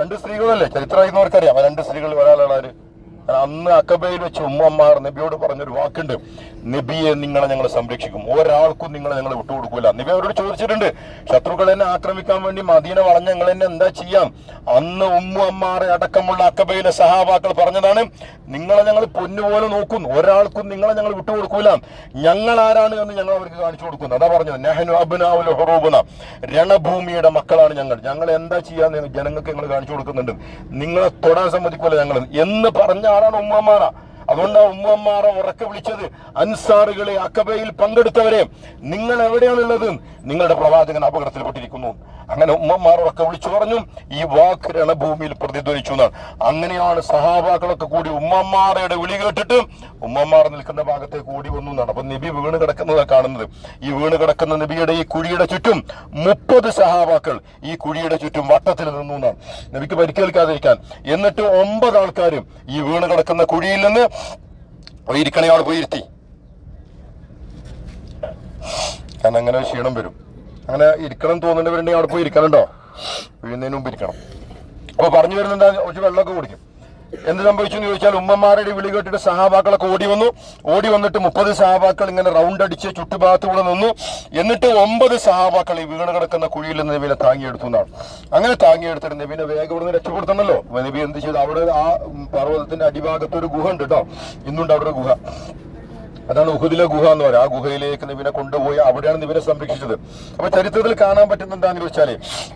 2 സ്ത്രീകളല്ലേ? ചരിത്രം അറിയുന്നവർക്കറിയാം. 2 സ്ത്രീകൾ ഒരാളാണ്. അന്ന് അക്കബയിൽ വെച്ച് ഉമ്മമാർ നബിയോട് പറഞ്ഞൊരു വാക്കുണ്ട്, നബിയെ നിങ്ങളെ ഞങ്ങൾ സംരക്ഷിക്കും, ഒരാൾക്കും നിങ്ങളെ ഞങ്ങൾ വിട്ടുകൊടുക്കൂല. നബി അവരോട് ചോദിച്ചിട്ടുണ്ട്, ശത്രുക്കൾ എന്നെ ആക്രമിക്കാൻ വേണ്ടി മദീന വളഞ്ഞ ഞങ്ങൾ എന്നെ എന്താ ചെയ്യാം? അന്ന് ഉമ്മമാരെ അടക്കമുള്ള അക്കബയിലെ സഹാബാക്കൾ പറഞ്ഞതാണ്, നിങ്ങളെ ഞങ്ങൾ പൊന്നുപോലെ നോക്കും, ഒരാൾക്കും നിങ്ങളെ ഞങ്ങൾ വിട്ടുകൊടുക്കൂല. ഞങ്ങൾ ആരാണ് എന്ന് ഞങ്ങൾ അവർക്ക് കാണിച്ചു കൊടുക്കുന്നു. അതാ പറഞ്ഞത്, നഹ്നു അബ്നാഉൽ ഹുറൂബന, രണഭൂമിയുടെ മക്കളാണ് ഞങ്ങൾ എന്താ ചെയ്യാന്ന് ജനങ്ങൾക്ക് ഞങ്ങൾ കാണിച്ചു കൊടുക്കുന്നുണ്ട്. നിങ്ങളെ തൊടാൻ സമ്മതിക്കൂല ഞങ്ങൾ എന്ന് പറഞ്ഞ ആരാണ്? ഉമ്മമാറ. അതുകൊണ്ടാണ് ഉമ്മമാറ ഉറക്കെ വിളിച്ചത്, അൻസാറുകളെ, അക്കബയിൽ പങ്കെടുത്തവരെ, നിങ്ങൾ എവിടെയാണുള്ളത്? നിങ്ങളുടെ പ്രവാചകൻ അപകടത്തിൽപ്പെട്ടിരിക്കുന്നു. അങ്ങനെ ഉമ്മമാർ ഉറക്കെ വിളിച്ചു പറഞ്ഞു. ഈ വാക്ക് രണഭൂമിയിൽ പ്രതിധ്വനിച്ചു എന്നാണ്. അങ്ങനെയാണ് സഹാബാക്കളൊക്കെ കൂടി ഉമ്മമാരുടെ വിളി കേട്ടിട്ട് ഉമ്മമാർ നിൽക്കുന്ന ഭാഗത്തേക്ക് കൂടി വന്നു എന്നാണ്. അപ്പൊ നബി വീണ് കിടക്കുന്നതാണ് കാണുന്നത്. ഈ വീണ് കിടക്കുന്ന നബിയുടെ ഈ കുഴിയുടെ ചുറ്റും 30 സഹാബാക്കൾ ഈ കുഴിയുടെ ചുറ്റും വട്ടത്തിൽ നിന്നു എന്നാണ്, നബിക്ക് പരിക്കേൽക്കാതിരിക്കാൻ. എന്നിട്ട് 9 ആൾക്കാരും ഈ വീണ് കിടക്കുന്ന കുഴിയിൽ നിന്ന് ഇരിക്കണയാൾ പോയി ഇരുത്തി. കാരണം അങ്ങനെ ക്ഷീണം വരും. അങ്ങനെ ഇരിക്കണം തോന്നുന്നവരുണ്ടെങ്കിൽ അവിടെ പോയി ഇരിക്കണുണ്ടോ? വീഴുന്നതിന് മുമ്പ് ഇരിക്കണം. അപ്പൊ പറഞ്ഞു വരുന്നുണ്ടാ, കുറച്ച് വെള്ളമൊക്കെ കുടിക്കും. എന്ത് സംഭവിച്ചു എന്ന് ചോദിച്ചാൽ, ഉമ്മമാരുടെ വിളി കേട്ടിട്ട് സഹാബാക്കളൊക്കെ ഓടി വന്നിട്ട് 30 സഹാബാക്കൾ ഇങ്ങനെ റൗണ്ട് അടിച്ച് ചുറ്റുഭാഗത്തൂടെ നിന്നു. എന്നിട്ട് 9 സഹാബാക്കൾ ഈ വീണ് കിടക്കുന്ന കുഴിയിൽ നിന്ന് നബിനെ താങ്ങിയെടുത്തു എന്നാണ്. അങ്ങനെ താങ്ങിയെടുത്തിട്ട് നബിനെ വേഗം ഇവിടുന്ന് രക്ഷപ്പെടുത്തണല്ലോ. നബി എന്ത് ചെയ്തു? അവിടെ ആ പർവ്വതത്തിന്റെ അടിഭാഗത്ത് ഒരു ഗുഹ ഉണ്ട് കേട്ടോ. ഇന്നുണ്ട് അവിടെ ഒരു ഗുഹ. അതാണ് ഉഹുദിലെ ഗുഹ എന്ന് പറയുക. ആ ഗുഹയിലേക്ക് നബിനെ കൊണ്ടുപോയി അവിടെയാണ് നബിനെ സംരക്ഷിച്ചത്. അപ്പൊ ചരിത്രത്തിൽ കാണാൻ പറ്റുന്ന എന്താണെന്ന് ചോദിച്ചാല്,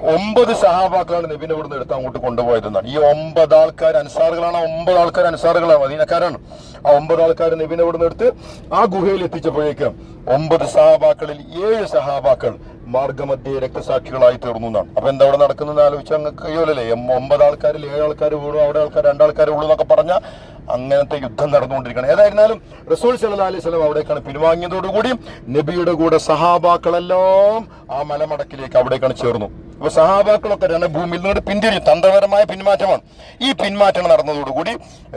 9 സഹാബാക്കളാണ് നബിനെ ഇവിടുന്ന് എടുത്ത് അങ്ങോട്ട് കൊണ്ടുപോയതെന്നാണ്. ഈ 9 ആൾക്കാർ അൻസാറുകളാണ്. 9 ആൾക്കാർ അൻസാറുകളാണ്, മദീനക്കാരാണ്. ആ 9 ആൾക്കാർ നബിനെ ഇവിടുന്ന് എടുത്ത് ആ ഗുഹയിൽ എത്തിച്ചപ്പോഴേക്കും 9 സഹാബാക്കളിൽ 7 സഹാബാക്കൾ മാർഗമധ്യേ രക്തസാക്ഷികളായി തീർന്നു എന്നാണ്. അപ്പൊ എന്താ അവിടെ നടക്കുന്നത് ആലോചിച്ചാൽ അങ്ങ് കഴിയുമല്ലേ? 9 ആൾക്കാരിൽ 7 ആൾക്കാർ വീണു, അവിടെ ആൾക്കാർ 2 ആൾക്കാർ ഉള്ളൂ എന്നൊക്കെ പറഞ്ഞ അങ്ങനത്തെ യുദ്ധം നടന്നുകൊണ്ടിരിക്കണം. ഏതായിരുന്നാലും റസൂൽ സല്ലല്ലാഹു അലൈഹി വസല്ലം അവിടേക്കാണ് പിൻവാങ്ങിയതോടുകൂടി നബിയുടെ കൂടെ സഹാബാക്കളെല്ലാം ആ മലമടക്കിലേക്ക് അവിടേക്കാണ് ചേർന്നു. അപ്പൊ സഹാബാക്കളൊക്കെ രണഭൂമിയിൽ നിന്ന് പിന്തിരിഞ്ഞു. തന്ത്രപരമായ പിന്മാറ്റമാണ്. ഈ പിന്മാറ്റം നടന്നതോടുകൂടി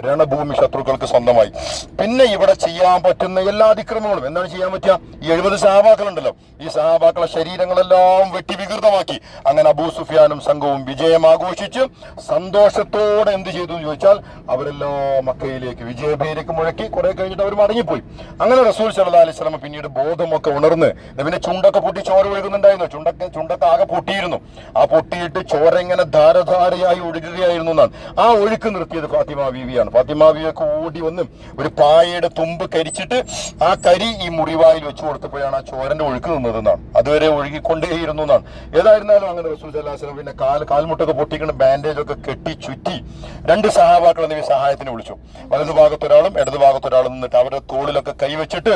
രണഭൂമി ശത്രുക്കൾക്ക് സ്വന്തമായി. പിന്നെ ഇവിടെ ചെയ്യാൻ പറ്റുന്ന എല്ലാ അതിക്രമങ്ങളും എന്താണ് ചെയ്യാൻ പറ്റുക? ഈ 70 സഹാബാക്കളുണ്ടല്ലോ, ഈ സഹാബാക്കളെ ശരീരങ്ങളെല്ലാം വെട്ടി വികൃതമാക്കി. അങ്ങനെ അബൂ സുഫിയാനും സംഘവും വിജയം ആഘോഷിച്ച് സന്തോഷത്തോടെ എന്ത് ചെയ്തു എന്ന് ചോദിച്ചാൽ അവരെല്ലാം മക്കയിലേക്ക് വിജയഭേരിക്ക് മുഴക്കി. കുറെ കഴിഞ്ഞിട്ട് അവർ മടങ്ങിപ്പോയി. അങ്ങനെ റസൂൽ സല്ലല്ലാഹു അലൈഹി വസല്ലം പിന്നീട് ബോധമൊക്കെ ഉണർന്ന് നബിന്റെ ചുണ്ടൊക്കെ പൊട്ടി ചോര ഒഴുകുന്നുണ്ടായിരുന്നു. ചുണ്ടൊക്കെ ആകെ പൊട്ടിയിരുന്നു. ആ പൊട്ടിയിട്ട് ചോര ഇങ്ങനെ ധാരധാരയായി ഒഴുകുകയായിരുന്നു എന്നാണ്. ആ ഒഴുക്ക് നിർത്തിയത് ഫാത്തിമ ബീവിയാണ്. ഫാത്തിമ ബീവിയൊക്കെ ഓടി വന്ന് ഒരു പായയുടെ തുമ്പ് കരിച്ചിട്ട് ആ കരി ഈ മുറിവായിൽ വെച്ചു കൊടുത്തപ്പോഴാണ് ആ ചോരന്റെ ഒഴുക്ക് നിന്നതെന്നാണ്. അതുവരെ ഒഴുകിക്കൊണ്ടേയിരുന്നു എന്നാണ്. ഏതായിരുന്നാലും അങ്ങനെ റസൂൽ സല്ലല്ലാഹു അലൈഹി വസല്ലം പിന്നെ കാൽമുട്ടൊക്കെ പൊട്ടിക്കുന്ന ബാൻഡേജ് ഒക്കെ കെട്ടി ചുറ്റി 2 സഹാബാക്കളെ നബി സഹായത്തിന് വിളിച്ചു. വലതു ഭാഗത്തൊരാളും ഇടതു ഭാഗത്തൊരാളും നിന്നിട്ട് അവരുടെ തോളിലൊക്കെ കൈവച്ചിട്ട്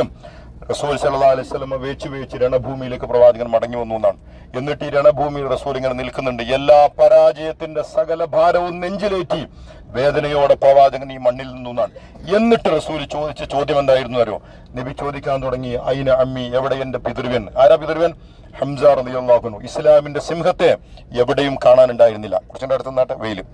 റസൂൽ സല്ലല്ലാഹു അലൈഹി വസല്ലം വേച്ച് രണഭൂമിയിലേക്ക് പ്രവാചകൻ മടങ്ങി വന്നു എന്നാണ്. എന്നിട്ട് ഈ രണഭൂമിയിൽ റസൂൽ ഇങ്ങനെ നിൽക്കുന്നുണ്ട്. എല്ലാ പരാജയത്തിന്റെ സകല ഭാരവും നെഞ്ചിലേറ്റി വേദനയോടെ പ്രവാചകൻ ഈ മണ്ണിൽ നിന്നാണ്. എന്നിട്ട് റസൂൽ ചോദിച്ച ചോദ്യം എന്തായിരുന്നു അറിയോ? നബി ചോദിക്കാൻ തുടങ്ങി, ഐന അമ്മി, എവിടെ എന്റെ പിതൃവൻ? ആരാ പിതൃവൻ? ഹംസ റളിയല്ലാഹു അൻഹു. ഇസ്ലാമിന്റെ സിംഹത്തെ എവിടെയും കാണാനുണ്ടായിരുന്നില്ല. കുറച്ചിന്റെ അടുത്ത് നിന്നാട്ടെ വെയില്.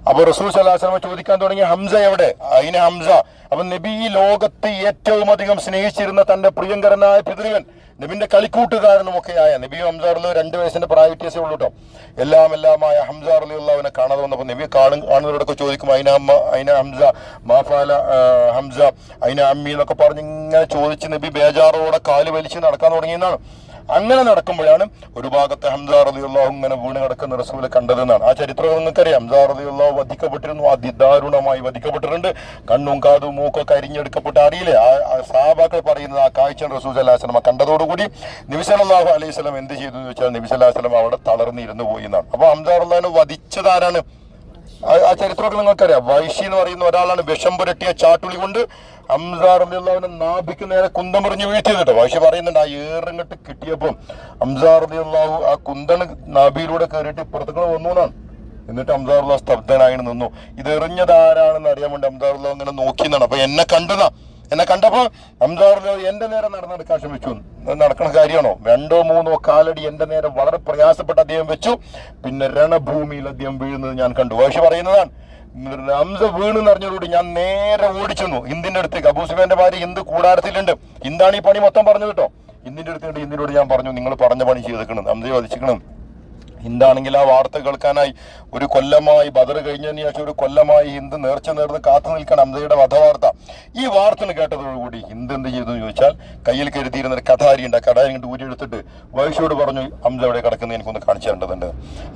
അപ്പൊ റസൂൽ സല്ലല്ലാഹു അലൈഹി വസല്ലം ചോദിക്കാൻ തുടങ്ങി, ഹംസ എവിടെ? ഐന ഹംസ. അപ്പൊ നബി ഈ ലോകത്ത് ഏറ്റവും അധികം സ്നേഹിച്ചിരുന്ന തന്റെ പ്രിയങ്കരനായ പിതൃവൻ, നബിന്റെ കളിക്കൂട്ടുകാരനും ഒക്കെയായ നബിയും ഹംസ റളിയല്ലാഹു 2 വയസ്സിന്റെ പ്രായ വ്യത്യാസമേ ഉള്ളൂ കേട്ടോ. എല്ലാമായ ഹംസ റളിയല്ലാഹുവിനെ കാണാതെ വന്നപ്പോൾ നബി കാണുന്നവരോടൊക്കെ ചോദിക്കും, ഐന ഹംസ, മാഫാല ഹംസ, ഐന അമ്മി എന്നൊക്കെ പറഞ്ഞ് ഇങ്ങനെ ചോദിച്ച് നബി ബേജാറോടെ കാല് വലിച്ച് നടക്കാൻ തുടങ്ങിയെന്നാണ്. അങ്ങനെ നടക്കുമ്പോഴാണ് ഒരു ഭാഗത്ത് ഹംസ റളിയല്ലാഹു ഇങ്ങനെ വീണ് കിടക്കുന്ന റസൂലെ കണ്ടതെന്നാണ്. ആ ചരിത്രം നിങ്ങൾക്കറിയാം. ഹംസ റളിയല്ലാഹു വധിക്കപ്പെട്ടിരുന്നു. അതിദാരുണമായി വധിക്കപ്പെട്ടിട്ടുണ്ട്. കണ്ണും കാതും മൂക്കൊക്കെ അരിഞ്ഞെടുക്കപ്പെട്ട അറിയില്ലേ? ആ സഹാബാക്കൾ പറയുന്നത് ആ കാഴ്ച റസൂൽ സല്ലല്ലാഹു അലൈഹി വസല്ലം കണ്ടതോടുകൂടി നബി സല്ലല്ലാഹു അലൈഹി വസല്ലം എന്ത് ചെയ്തു എന്ന് വെച്ചാൽ നബി സല്ലല്ലാഹു അലൈഹി വസല്ലം അവിടെ തളർന്നിരുന്നു പോയി എന്നാണ്. അപ്പൊ ഹംസ റളിയല്ലാഹു വധിച്ചത് ആരാണ്? ആ ചരിത്രമൊക്കെ നിങ്ങൾക്കറിയാം. വൈശി എന്ന് പറയുന്ന ഒരാളാണ് വിഷം പുരട്ടിയ ചാട്ടുളി കൊണ്ട് ഹംസ റളിയല്ലാഹുവിനെ നാഭിക്ക് നേരെ കുന്തമെറിഞ്ഞ് വീഴ്ത്തിയത് കേട്ടോ. വൈശി പറയുന്നുണ്ട്, ആ ഏറിങ്ങട്ട് കിട്ടിയപ്പോൾ ഹംസ റളിയല്ലാഹു ആ കുന്തണ് നാഭിയിലൂടെ കയറിയിട്ട് പുറത്തേക്ക് വന്നു എന്നാണ്. എന്നിട്ട് ഹംസ റളിയല്ലാഹു സ്തബ്ധനായി നിന്നു. ഇത് എറിഞ്ഞത് ആരാണെന്ന് അറിയാൻ വേണ്ടി ഹംസ റളിയല്ലാഹു ഇങ്ങനെ നോക്കിയെന്നാണ്. അപ്പൊ എന്നെ കണ്ടപ്പോ ഹംസ റളിയല്ലാഹു എന്റെ നേരെ നടക്കാൻ ശ്രമിച്ചു. നടക്കുന്ന കാര്യമാണോ? 2-3 കാലടി എന്റെ നേരെ വളരെ പ്രയാസപ്പെട്ട് അദ്ദേഹം വെച്ചു. പിന്നെ രണഭൂമിയിൽ അദ്ദേഹം വീഴുന്നത് ഞാൻ കണ്ടു. വൈശി പറയുന്നതാണ്, ഹംസ വീണ് നിറഞ്ഞതോടുകൂടി ഞാൻ നേരെ ഓടിച്ചെന്നു ഹിന്ദിന്റെ അടുത്തേക്ക്. അബൂ സുഫിയാന്റെ ഭാര്യ ഹിന്ദ് കൂടാരത്തിലുണ്ട്. ഹിന്ദാണ് ഈ പണി മൊത്തം പറഞ്ഞത് കേട്ടോ. ഹിന്ദിന്റെ അടുത്തുണ്ട്. ഹിന്ദിനോട് ഞാൻ പറഞ്ഞു, നിങ്ങൾ പറഞ്ഞ പണി ചെയ്തേക്കണം, ഹംസയെ വധിച്ചിക്കണം. ഹിന്ദാണെങ്കിൽ ആ വാർത്ത കേൾക്കാനായി 1 കൊല്ലമായി, ബദർ കഴിഞ്ഞതിന് ശേഷം 1 കൊല്ലമായി ഹിന്ദ് നേർച്ച നേർന്ന് കാത്തു നിൽക്കണം ഹംസയുടെ വധവാർത്ത. ഈ വാർത്ത കേട്ടതോടുകൂടി ഹിന്ദ് എന്ത് ചെയ്തു എന്ന് ചോദിച്ചാൽ കയ്യിൽ കരുതിയിരുന്ന ഒരു കഠാരി ഉണ്ട്. ആ കഠാരി കൊണ്ട് ഊരിയെടുത്തിട്ട് വൈശിയോട് പറഞ്ഞു, ഹംസ എവിടെ കിടക്കുന്നത് എനിക്കൊന്ന് കാണിച്ചു തരേണ്ടതുണ്ട്.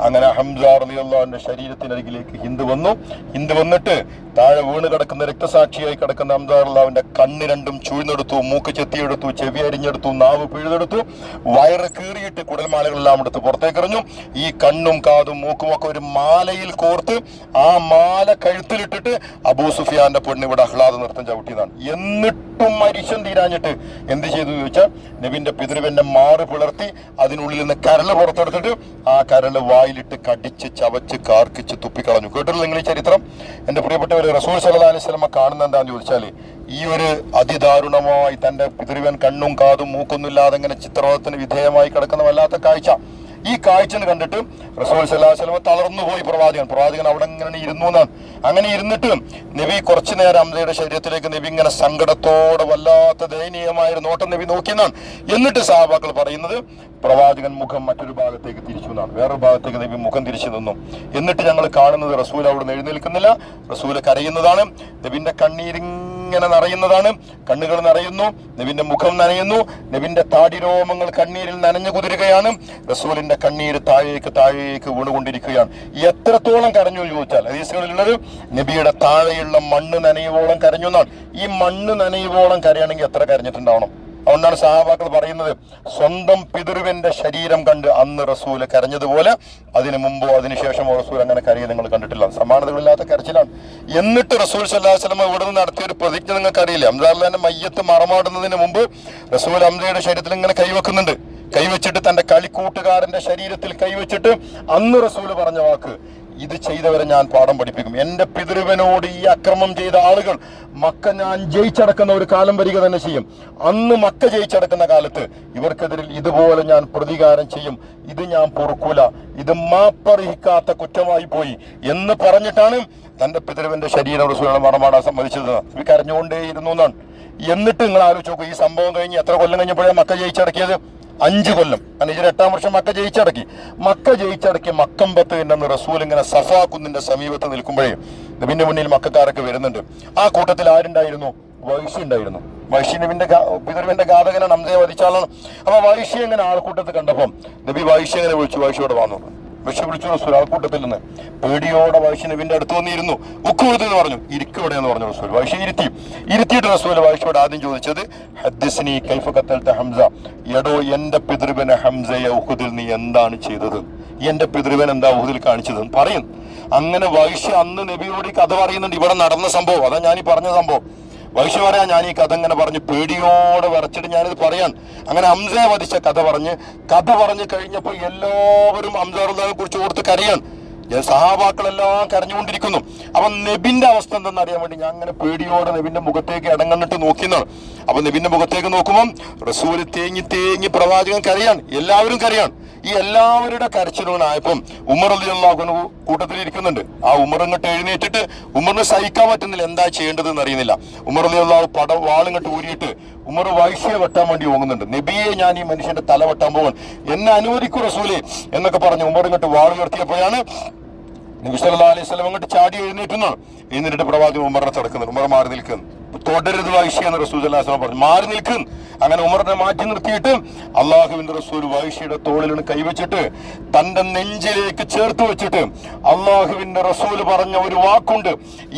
അങ്ങനെ ഹംസ റളിയല്ലാഹുവിന്റെ ശരീരത്തിനരികിലേക്ക് ഹിന്ദ് വന്നു. ഹിന്ദ് വന്നിട്ട് താഴെ വീണ് കിടക്കുന്ന രക്തസാക്ഷിയായി കിടക്കുന്ന ഹംസ റളിയല്ലാഹുവിന്റെ കണ്ണ് രണ്ടും ചൂഴ്ന്നെടുത്തു, മൂക്ക് ചെത്തിയെടുത്തു, ചെവി അരിഞ്ഞെടുത്തു, നാവ് പിഴുതെടുത്തു, വയറ് കീറിയിട്ട് കുടൽമാലകളെല്ലാം എടുത്ത് പുറത്തേക്കെറിഞ്ഞു. ഈ കണ്ണും കാതും മൂക്കും ഒക്കെ ഒരു മാലയിൽ കോർത്ത് ആ മാല കഴുത്തിലിട്ടിട്ട് അബൂ സുഫിയാന്റെ പെണ്ണ് ഇവിടെ ആഹ്ലാദ നൃത്തം ചവിട്ടിയതാണ്. എന്നിട്ടും മരിശം തീരാഞ്ഞിട്ട് എന്ത് ചെയ്തു ചോദിച്ചാൽ നബിന്റെ പിതൃവന്റെ മാറ് പിളർത്തി അതിനുള്ളിൽ നിന്ന് കരള് പുറത്തെടുത്തിട്ട് ആ കരള് വായിലിട്ട് കടിച്ച് ചവച്ച് കാർക്കിച്ച് തുപ്പിക്കളഞ്ഞു. കേട്ടില്ല നിങ്ങൾ ഈ ചരിത്രം? എന്റെ പ്രിയപ്പെട്ടവര്, റസൂൽ സല്ലല്ലാഹു അലൈഹി വസല്ലം കാണുന്ന എന്താന്ന് ചോദിച്ചാല് ഈ ഒരു അതിദാരുണമായി തന്റെ പിതൃവൻ കണ്ണും കാതും മൂക്കൊന്നും ഇല്ലാതെ ഇങ്ങനെ ചിത്രവധത്തിന് വിധേയമായി കിടക്കുന്ന വല്ലാത്ത കാഴ്ച. ഈ കാഴ്ച കണ്ടിട്ട് റസൂൽ സല്ലല്ലാഹു അലൈഹി വസല്ലം തളർന്നു പോയി. പ്രവാചകൻ അവിടെ ഇങ്ങനെ ഇരുന്നു എന്നാണ്. അങ്ങനെ ഇരുന്നിട്ട് നബി കുറച്ചു നേരം ഹംസയുടെ ശരീരത്തിലേക്ക് നബി ഇങ്ങനെ സങ്കടത്തോടെ വല്ലാത്ത ദയനീയമായ ഒരു നോട്ടം നബി നോക്കിയെന്നാണ്. എന്നിട്ട് സഹാബാക്കൾ പറയുന്നത് പ്രവാചകൻ മുഖം മറ്റൊരു ഭാഗത്തേക്ക് തിരിച്ചു എന്നാണ്. വേറൊരു ഭാഗത്തേക്ക് നബി മുഖം തിരിച്ചു നിന്നു. എന്നിട്ട് ഞങ്ങൾ കാണുന്നത് റസൂൽ അവിടെ നിന്ന് എഴുന്നേൽക്കുന്നില്ല, റസൂൽ കരയുന്നതാണ്. നബിന്റെ കണ്ണീരിങ്ങനെ നിറയുന്നതാണ്. കണ്ണുകൾ നിറയുന്നു, നബിന്റെ മുഖം നനയുന്നു, നബിന്റെ താടിരോമങ്ങൾ കണ്ണീരിൽ നനഞ്ഞു കുതിരുകയാണ്. റസൂലിന്റെ കണ്ണീര് താഴേക്ക് വീണുകൊണ്ടിരിക്കുകയാണ്. എത്രത്തോളം കരഞ്ഞു ചോദിച്ചാൽ ഹദീസുകളിലുള്ളത് നബിയുടെ താഴെയുള്ള മണ്ണ് നനയുവോളം കരഞ്ഞു എന്നാണ്. ഈ മണ്ണ് നനയുവോളം കരയണമെങ്കിൽ എത്ര കരഞ്ഞിട്ടുണ്ടാവണം? അതുകൊണ്ടാണ് സഹാബാക്കൾ പറയുന്നത്, സ്വന്തം പിതൃവിന്റെ ശരീരം കണ്ട് അന്ന് റസൂല് കരഞ്ഞതുപോലെ അതിനു മുമ്പോ അതിനുശേഷമോ റസൂൽ അങ്ങനെ കരയെ നിങ്ങൾ കണ്ടിട്ടില്ല. സമാനതകളില്ലാത്ത കരച്ചിലാണ്. എന്നിട്ട് റസൂൽ സല്ലല്ലാഹു അലൈഹി വസല്ലം ഇവിടെ നിന്ന് നടത്തിയ ഒരു പ്രതിജ്ഞ നിങ്ങൾക്ക് അറിയില്ല. ഹംസ റളിയല്ലാഹുവിന്റെ മയ്യത്ത് മറമാടുന്നതിന് മുമ്പ് റസൂൽ ഹംസയുടെ ശരീരത്തിൽ ഇങ്ങനെ കൈവെക്കുന്നുണ്ട്. കൈവച്ചിട്ട് തന്റെ കളിക്കൂട്ടുകാരന്റെ ശരീരത്തിൽ കൈവച്ചിട്ട് അന്ന് റസൂല് പറഞ്ഞ വാക്ക്, ഇത് ചെയ്തവരെ ഞാൻ പാഠം പഠിപ്പിക്കും. എന്റെ പിതൃവനോട് ഈ അക്രമം ചെയ്ത ആളുകൾ മക്ക ഞാൻ ജയിച്ചടക്കുന്ന ഒരു കാലം വരിക തന്നെ ചെയ്യും. അന്ന് മക്ക ജയിച്ചടക്കുന്ന കാലത്ത് ഇവർക്കെതിരിൽ ഇതുപോലെ ഞാൻ പ്രതികാരം ചെയ്യും. ഇത് ഞാൻ പൊറുക്കൂല, ഇത് മാപ്പർഹിക്കാത്ത കുറ്റമായി പോയി എന്ന് പറഞ്ഞിട്ടാണ് തന്റെ പിതൃവന്റെ ശരീരം റസൂലിനെ മറമാടാൻ സമ്മതിച്ചത്. കരഞ്ഞുകൊണ്ടേയിരുന്നു എന്നാണ്. എന്നിട്ട് നിങ്ങൾ ആലോചിച്ച് നോക്കൂ, ഈ സംഭവം കഴിഞ്ഞ് എത്ര കൊല്ലം കഴിഞ്ഞപ്പോഴാണ് മക്ക ജയിച്ചടക്കിയത്? 5 കൊല്ലം. കാരണം ഇതിൽ 8-ാം വർഷം മക്ക ജയിച്ചടക്കി. മക്കമ്പത്ത് എന്ന് റസൂൽ ഇങ്ങനെ സഫാ കുന്നിന്റെ സമീപത്ത് നിൽക്കുമ്പോഴേ നബിന്റെ മുന്നിൽ മക്കാരൊക്കെ വരുന്നുണ്ട്. ആ കൂട്ടത്തിൽ ആരുണ്ടായിരുന്നു? വൈശി ഉണ്ടായിരുന്നു. വൈശി നബിന്റെ പിതൃവിന്റെ ഘാതകനാണ്, ഹംസയെ വധിച്ചാലാണ്. അപ്പൊ വൈശി എങ്ങനെ ആൾക്കൂട്ടത്തിൽ കണ്ടപ്പം നബി വൈശി എങ്ങനെ വിളിച്ചു? വൈശിയോട് വന്നു. വൈശി വിളിച്ചു റസൂൽ ആൾക്കൂട്ടത്തിൽ നിന്ന്. പേടിയോടെ വൈശി നബിന്റെ അടുത്ത് വന്നിരുന്നു. ഉക്കുഴുത് എന്ന് പറഞ്ഞു. ഇരിക്കവിടെ എന്ന് പറഞ്ഞു റസൂൽ. വൈശി ഇരുത്തിയിട്ട് റസൂൽ വൈശിയോട് ആദ്യം ചോദിച്ചത് ഹദ്ദിസ്നി കൈഫ ഖതൽത ഹംസ, എടോ എന്റെ പിതൃവനെ ഹംസയെ ഉഹുദിൽ നീ എന്താണ് ചെയ്തത്? എന്റെ പിതൃവൻ എന്താ ഉഹുദിൽ കാണിച്ചത് പറയും. അങ്ങനെ വൈശി അന്ന് നബിയോട് ഈ കഥ പറയുന്നുണ്ട്. ഇവിടെ നടന്ന സംഭവം അതാ ഞാനീ പറഞ്ഞ സംഭവം. വൈശി പറയാ ഞാൻ ഈ കഥ ഇങ്ങനെ പറഞ്ഞു പേടിയോടെ വരച്ചിട്ട് ഞാനിത് പറയാൻ. അങ്ങനെ ഹംസയെ വധിച്ച കഥ പറഞ്ഞു കഴിഞ്ഞപ്പോൾ എല്ലാവരും ഹംസ റളിയല്ലാഹുവിനെ കുറിച്ച് ഓർത്ത് കരയാൻ. സഹാബാക്കളെല്ലാം കരഞ്ഞുകൊണ്ടിരിക്കുന്നു. അപ്പൊ നബിന്റെ അവസ്ഥ എന്തെന്ന് അറിയാൻ വേണ്ടി ഞാൻ അങ്ങനെ പേടിയോടെ നബിന്റെ മുഖത്തേക്ക് ഇടങ്ങന്നിട്ട് നോക്കിയെന്നാണ്. അപ്പൊ നബിന്റെ മുഖത്തേക്ക് നോക്കുമ്പോൾ റസൂല് തേങ്ങി പ്രവാചകൻ കരയാൻ. എല്ലാവരും കരയാൻ. ഈ എല്ലാവരുടെ കരച്ചിലുകളായപ്പം ഉമർ റളിയല്ലാഹു അൻഹു കൂട്ടത്തിൽ ഇരിക്കുന്നുണ്ട്. ആ ഉമർ ഇങ്ങോട്ട് എഴുന്നേറ്റിട്ട് ഉമറിന് സഹിക്കാൻ പറ്റുന്നില്ല, എന്താ ചെയ്യേണ്ടതെന്ന് അറിയുന്നില്ല. ഉമർ റളിയല്ലാഹു വാളിങ്ങോട്ട് ഊരിയിട്ട് ഉമർ വൈശ്യെ വെട്ടാൻ വേണ്ടി ഓങ്ങുന്നുണ്ട്. നബിയെ ഞാൻ ഈ മനുഷ്യന്റെ തല വെട്ടാൻ പോകാൻ, എന്നെ അനുവദിക്കൂ റസൂലേ എന്നൊക്കെ പറഞ്ഞ് ഉമർ ഇങ്ങോട്ട് വാൾ ഉയർത്തിയപ്പോഴാണ് നബി സല്ലല്ലാഹു അലൈഹി വസല്ലം അങ്ങോട്ട് ചാടി എഴുന്നേറ്റ് പ്രവാചകൻ ഉമറിനെ തടുക്കുന്നുണ്ട്. ഉമർ മാറി നിൽക്കുന്നു. തുടരുത് വൈശ്യ എന്ന് റസൂൽ സല്ലല്ലാഹു അലൈഹി വസല്ലം പറഞ്ഞു. മാറി നിൽക്കും. അങ്ങനെ ഉമറിനെ മാറ്റി നിർത്തിയിട്ട് അള്ളാഹുവിന്റെ റസൂൽ വൈശ്യയുടെ തോളിലാണ് കൈവച്ചിട്ട് തന്റെ നെഞ്ചിലേക്ക് ചേർത്ത് വെച്ചിട്ട് അള്ളാഹുവിന്റെ റസൂൽ പറഞ്ഞ ഒരു വാക്കുണ്ട്.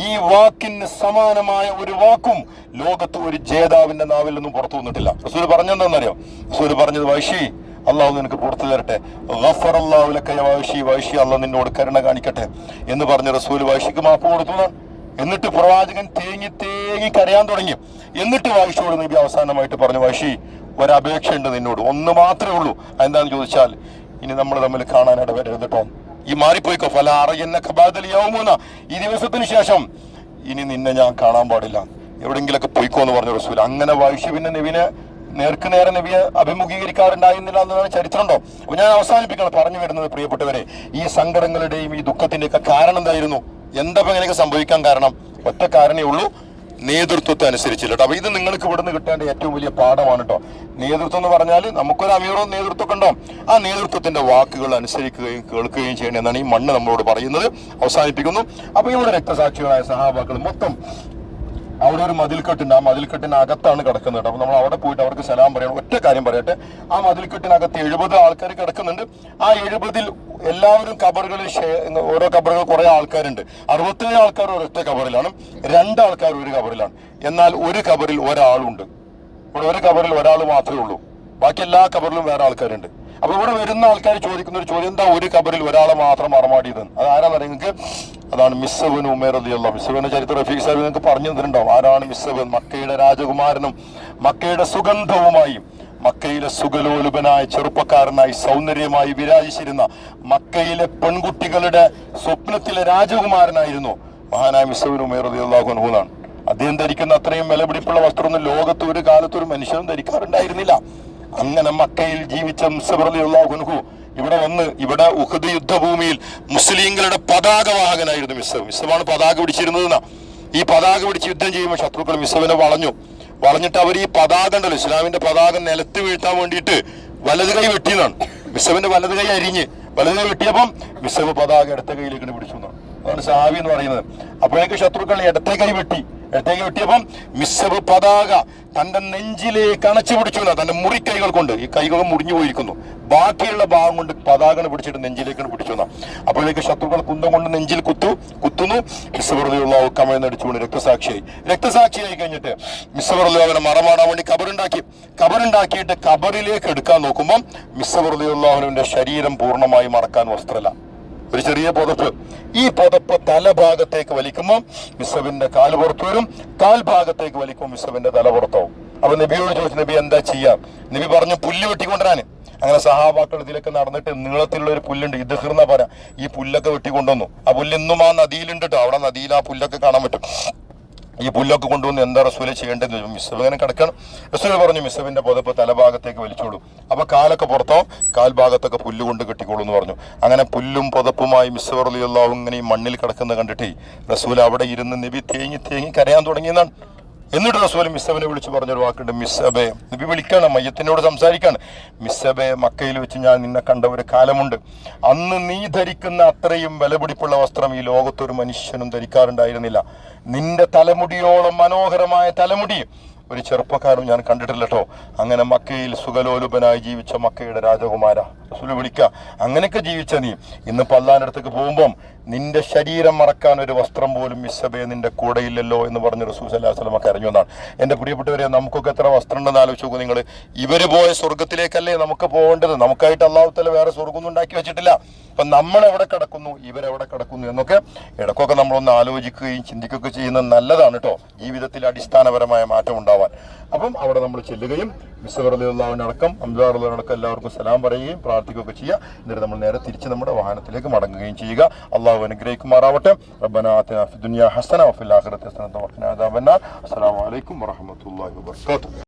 ഈ വാക്കിന് സമാനമായ ഒരു വാക്കും ലോകത്ത് ഒരു ജേതാവിന്റെ നാവിൽ നിന്നും പുറത്തു വന്നിട്ടില്ല. റസൂൽ പറഞ്ഞെന്താണെന്നറിയോ? റസൂൽ പറഞ്ഞത് വൈശി അള്ളാഹു നിനക്ക് പുറത്തു തരട്ടെ, വൈശി അള്ളാഹ് നിന്നോട് കരുണ കാണിക്കട്ടെ എന്ന് പറഞ്ഞ റസൂൽ വൈശിക്ക് മാപ്പ് കൊടുത്തു. എന്നിട്ട് പ്രവാചകൻ തേങ്ങി കരയാൻ തുടങ്ങി. എന്നിട്ട് വൈശിയോട് നബി അവസാനമായിട്ട് പറഞ്ഞു, വൈശി ഒരപേക്ഷയുണ്ട് നിന്നോട്, ഒന്ന് മാത്രമേ ഉള്ളൂ. എന്താണെന്ന് ചോദിച്ചാൽ ഇനി നമ്മൾ തമ്മിൽ കാണാനിട വരരുത് കേട്ടോ, ഈ മാറിപ്പോയിക്കോ. ഫല അറിയുന്ന ബാദലിയാവുമൂന്ന, ഈ ദിവസത്തിന് ശേഷം ഇനി നിന്നെ ഞാൻ കാണാൻ പാടില്ല, എവിടെങ്കിലൊക്കെ പോയിക്കോ എന്ന് പറഞ്ഞു റസൂൽ. അങ്ങനെ വൈശി പിന്നെ നബിനെ നേരെ നബിയെ അഭിമുഖീകരിക്കാറുണ്ടായിരുന്നില്ല എന്നതാണ് ചരിത്രമുണ്ടോ? അപ്പൊ ഞാൻ അവസാനിപ്പിക്കണം പറഞ്ഞു വരുന്നത്, പ്രിയപ്പെട്ടവരെ, ഈ സങ്കടങ്ങളുടെയും ഈ ദുഃഖത്തിന്റെയൊക്കെ കാരണം എന്തായിരുന്നു? എന്താ ഇങ്ങനെയൊക്കെ സംഭവിക്കാൻ കാരണം? ഒറ്റ കാരണമേ ഉള്ളൂ, നേതൃത്വത്തെ അനുസരിച്ചില്ല കേട്ടോ. അപ്പൊ ഇത് നിങ്ങൾക്ക് ഇവിടുന്ന് കിട്ടേണ്ട ഏറ്റവും വലിയ പാഠമാണ് കേട്ടോ. നേതൃത്വം എന്ന് പറഞ്ഞാൽ നമുക്കൊരു അമീറോ നേതൃത്വമൊക്കെ ഉണ്ടാവും. ആ നേതൃത്വത്തിന്റെ വാക്കുകൾ അനുസരിക്കുകയും കേൾക്കുകയും ചെയ്യണം എന്നാണ് ഈ മണ്ണ് നമ്മളോട് പറയുന്നത്. അവസാനിപ്പിക്കുന്നു. അപ്പൊ ഇവിടെ രക്തസാക്ഷികളായ സഹാബാക്കൾ മൊത്തം അവിടെ ഒരു മതിൽക്കെട്ടുണ്ട്. ആ മതിൽക്കെട്ടിനകത്താണ് കിടക്കുന്നത്. അപ്പൊ നമ്മൾ അവിടെ പോയിട്ട് അവർക്ക് സലാം പറയണം. ഒറ്റ കാര്യം പറയട്ടെ, ആ മതിൽക്കെട്ടിനകത്ത് 70 ആൾക്കാർ കിടക്കുന്നുണ്ട്. ആ 70 എല്ലാവരും കബറുകളിൽ ഓരോ കബറുകൾ കുറെ ആൾക്കാരുണ്ട്. 67 ആൾക്കാർ ഒരൊറ്റ കബറിലാണ്, 2 ആൾക്കാർ ഒരു കബറിലാണ്. എന്നാൽ ഒരു കബറിൽ ഒരാളുണ്ട്. ഇവിടെ ഒരു കബറിൽ ഒരാൾ മാത്രമേ ഉള്ളൂ, ബാക്കി എല്ലാ കബറിലും വേറെ ആൾക്കാരുണ്ട്. അപ്പൊ ഇവിടെ വരുന്ന ആൾക്കാർ ചോദിക്കുന്ന ഒരു ചോദ്യം, എന്താ ഒരു കബറിൽ ഒരാളെ മാത്രം മറമാടിയത്? അത് ആരാന്ന് നിങ്ങൾക്ക്? അതാണ് മിസ്സബിൻ ഉമേർ റളിയല്ലാഹു. മിസ്സബിന്റെ ചരിത്രം റഫീഖ് സാഹിബ് നിങ്ങൾക്ക് പറഞ്ഞു തന്നിട്ടുണ്ടാവും. ആരാണ് മിസ്സബിൻ? മക്കയുടെ രാജകുമാരനും മക്കയുടെ സുഗന്ധവുമായി, മക്കയിലെ സുഗലോലുപനായ ചെറുപ്പക്കാരനായി സൗന്ദര്യമായി വിരാജിച്ചിരുന്ന മക്കയിലെ പെൺകുട്ടികളുടെ സ്വപ്നത്തിലെ രാജകുമാരനായിരുന്നു മഹാനായ മിസ്സബിൻ ഉമേർ റളിയല്ലാഹു അൻഹു എന്നാണ്. അദ്ദേഹം ധരിക്കുന്ന അത്രയും വിലപിടിപ്പുള്ള വസ്ത്രമൊന്നും ലോകത്ത് ഒരു കാലത്ത് ഒരു മനുഷ്യനും ധരിക്കാറുണ്ടായിരുന്നില്ല. അങ്ങനെ മക്കയിൽ ജീവിച്ച മിസ്സബ് റളിയല്ലാഹു അൻഹു ഇവിടെ ഉഹദ് യുദ്ധഭൂമിയിൽ മുസ്ലിങ്ങളുടെ പതാകവാഹകനായിരുന്നു മിസ്സബാണ് പതാക പിടിച്ചിരുന്നതെന്നാ. ഈ പതാക പിടിച്ച് യുദ്ധം ചെയ്യുമ്പോൾ ശത്രുക്കൾ മിസ്സബിനെ വളഞ്ഞിട്ട് അവർ ഈ പതാക ഉണ്ടല്ലോ, ഇസ്ലാമിന്റെ പതാക നിലത്ത് വീഴ്ത്താൻ വേണ്ടിയിട്ട് വലത് കൈ വെട്ടിയെന്നാണ്. മിസ്സബിന്റെ വലത് കൈ വെട്ടിയപ്പം മിസ്സബ് പതാക ഇടത്തെ കൈയിലേക്ക് പിടിച്ചു എന്നാണ്. അതാണ് സഹാബി എന്ന് പറയുന്നത്. അപ്പോഴേക്ക് ശത്രുക്കൾ ഇടത്തെ കൈ വെട്ടിയപ്പം മിസ്സബ് പതാക തന്റെ നെഞ്ചിലേക്ക് അണച്ചു പിടിച്ചു. തന്റെ മുറിക്കൈകൾ കൊണ്ട് ഈ കൈകൾ മുറിഞ്ഞു പോയിരിക്കുന്നു. ബാക്കിയുള്ള ഭാഗം കൊണ്ട് പതാകനെ പിടിച്ചിട്ട് നെഞ്ചിലേക്കാണ് പിടിച്ചു. അപ്പോഴേക്ക് ശത്രുക്കൾ കുന്തം കൊണ്ട് നെഞ്ചിൽ കുത്തുന്നു. മിസ്സബ് റളിയല്ലാഹു കമഴ്ന്നടിച്ചുകൊണ്ട് രക്തസാക്ഷിയായി കഴിഞ്ഞിട്ട് മിസ്സബ് റളിയല്ലാഹുവിനെ മറമാടാൻ വേണ്ടി കബറുണ്ടാക്കിയിട്ട് കബറിലേക്ക് എടുക്കാൻ നോക്കുമ്പോൾ മിസ്സബ് റളിയല്ലാഹുവിന്റെ ശരീരം പൂർണ്ണമായി മറക്കാൻ വസ്ത്രമില്ല, ഒരു ചെറിയ പുതപ്പ്. ഈ പുതപ്പ് തലഭാഗത്തേക്ക് വലിക്കുമ്പോൾ മിസ്സബിന്റെ കാല് പുറത്തു വരും, കാൽഭാഗത്തേക്ക് വലിക്കുമ്പോൾ മിസ്സബിന്റെ തല പുറത്താവും. അപ്പൊ നബിയോട് ചോദിച്ചു, നബി എന്താ ചെയ്യാം? നബി പറഞ്ഞു, പുല്ല് വെട്ടിക്കൊണ്ടുവരാൻ. അങ്ങനെ സഹാബാക്കൾ ഇതിലൊക്കെ നടന്നിട്ട് നീളത്തിലുള്ള ഒരു പുല്ലുണ്ട്, ഇദ്ഖിർ എന്നാ പറയാം, ഈ പുല്ലൊക്കെ വെട്ടിക്കൊണ്ടുവന്നു. ആ പുല്ല് ഇന്നും ആ നദിയിലുണ്ട് കേട്ടോ, അവിടെ നദിയിൽ ആ പുല്ലൊക്കെ കാണാൻ പറ്റും. ഈ പുല്ലൊക്കെ കൊണ്ടുവന്ന് എന്താ റസൂലെ ചെയ്യേണ്ടത്? മിസ്സബ് ഇങ്ങനെ കിടക്കണം. റസൂൽ പറഞ്ഞു മിസ്സബിന്റെ പുതപ്പ് തലഭാഗത്തേക്ക് വലിച്ചോളൂ, അപ്പൊ കാലൊക്കെ പുറത്തോ, കാൽഭാഗത്തൊക്കെ പുല്ല് കൊണ്ട് കെട്ടിക്കോളൂ എന്ന് പറഞ്ഞു. അങ്ങനെ പുല്ലും പുതപ്പുമായി മിസ്സബ് റളിയല്ലാഹു ഇങ്ങനെ ഈ മണ്ണിൽ കിടക്കുന്നത് കണ്ടിട്ടേ റസൂൽ അവിടെ ഇരുന്ന് നബി തേങ്ങി കരയാൻ തുടങ്ങിയെന്നാണ്. എന്നിട്ട് റസൂൽ മിസ്സബിനെ വിളിച്ച് പറഞ്ഞൊരു വാക്കുണ്ട്, മിസ്സബെ. നബി വിളിക്കാണ്, മയ്യത്തിനോട് സംസാരിക്കാണ്. മിസ്സബെ, മക്കയിൽ വെച്ച് ഞാൻ നിന്നെ കണ്ട ഒരു കാലമുണ്ട്, അന്ന് നീ ധരിക്കുന്ന അത്രയും വിലപിടിപ്പുള്ള വസ്ത്രം ഈ ലോകത്തൊരു മനുഷ്യനും ധരിക്കാറുണ്ടായിരുന്നില്ല. നിന്റെ തലമുടിയോളം മനോഹരമായ തലമുടി ഒരു ചെറുപ്പക്കാരും ഞാൻ കണ്ടിട്ടില്ല കേട്ടോ. അങ്ങനെ മക്കയിൽ സുഖലോലുപനായി ജീവിച്ച മക്കയുടെ രാജകുമാര റസൂൽ വിളിക്കുക, അങ്ങനെയൊക്കെ ജീവിച്ച നീ ഇന്നിപ്പോൾ അള്ളാഹിന്റെ അടുത്തേക്ക് പോകുമ്പം നിന്റെ ശരീരം മറക്കാൻ ഒരു വസ്ത്രം പോലും മിസ്സബേ നിന്റെ കൂടെയില്ലല്ലോ എന്ന് പറഞ്ഞ് റസൂൽ സല്ലല്ലാഹു അലൈഹി വസല്ലം കരഞ്ഞു എന്നാണ്. എൻ്റെ പ്രിയപ്പെട്ടവരെ, നമുക്കൊക്കെ എത്ര വസ്ത്രം ഉണ്ടെന്ന് ആലോചിച്ച് നോക്കൂ നിങ്ങൾ. ഇവര് പോയ സ്വർഗത്തിലേക്കല്ലേ നമുക്ക് പോകേണ്ടത്? നമുക്കായിട്ട് അള്ളാഹു തആല വേറെ സ്വർഗ്ഗമൊന്നും ഉണ്ടാക്കി വെച്ചിട്ടില്ല. അപ്പം നമ്മൾ എവിടെ കിടക്കുന്നു, ഇവരെവിടെ കിടക്കുന്നു എന്നൊക്കെ ഇടയ്ക്കൊക്കെ നമ്മളൊന്ന് ആലോചിക്കുകയും ചിന്തിക്കുകയൊക്കെ ചെയ്യുന്നത് നല്ലതാണ് കേട്ടോ, ജീവിതത്തിൽ അടിസ്ഥാനപരമായ മാറ്റം ഉണ്ടാവാൻ. അപ്പം അവിടെ നമ്മൾ ചെല്ലുകയും മിസ്സബ് റളിയല്ലാഹു അടക്കം ഹംസ റളിയല്ലാഹു അടക്കം എല്ലാവർക്കും സലാം പറയുകയും പ്രാർത്ഥിക്കുകയൊക്കെ ചെയ്യുക. എന്നിട്ട് നമ്മൾ നേരെ തിരിച്ച് നമ്മുടെ വാഹനത്തിലേക്ക് മടങ്ങുകയും ചെയ്യുക. അള്ളാഹു അനുഗ്രഹിക്കുമാറാവട്ടെ. റബ്ബനാ ആതിനാ ഫിദ്ദുനിയാ ഹസന വഫിൽ ആഖിറതി ഹസനത വഖിനാ അദാബന്നാർ. അസ്സലാമു അലൈക്കും വറഹ്മത്തുള്ളാഹി വബറകാതുഹു.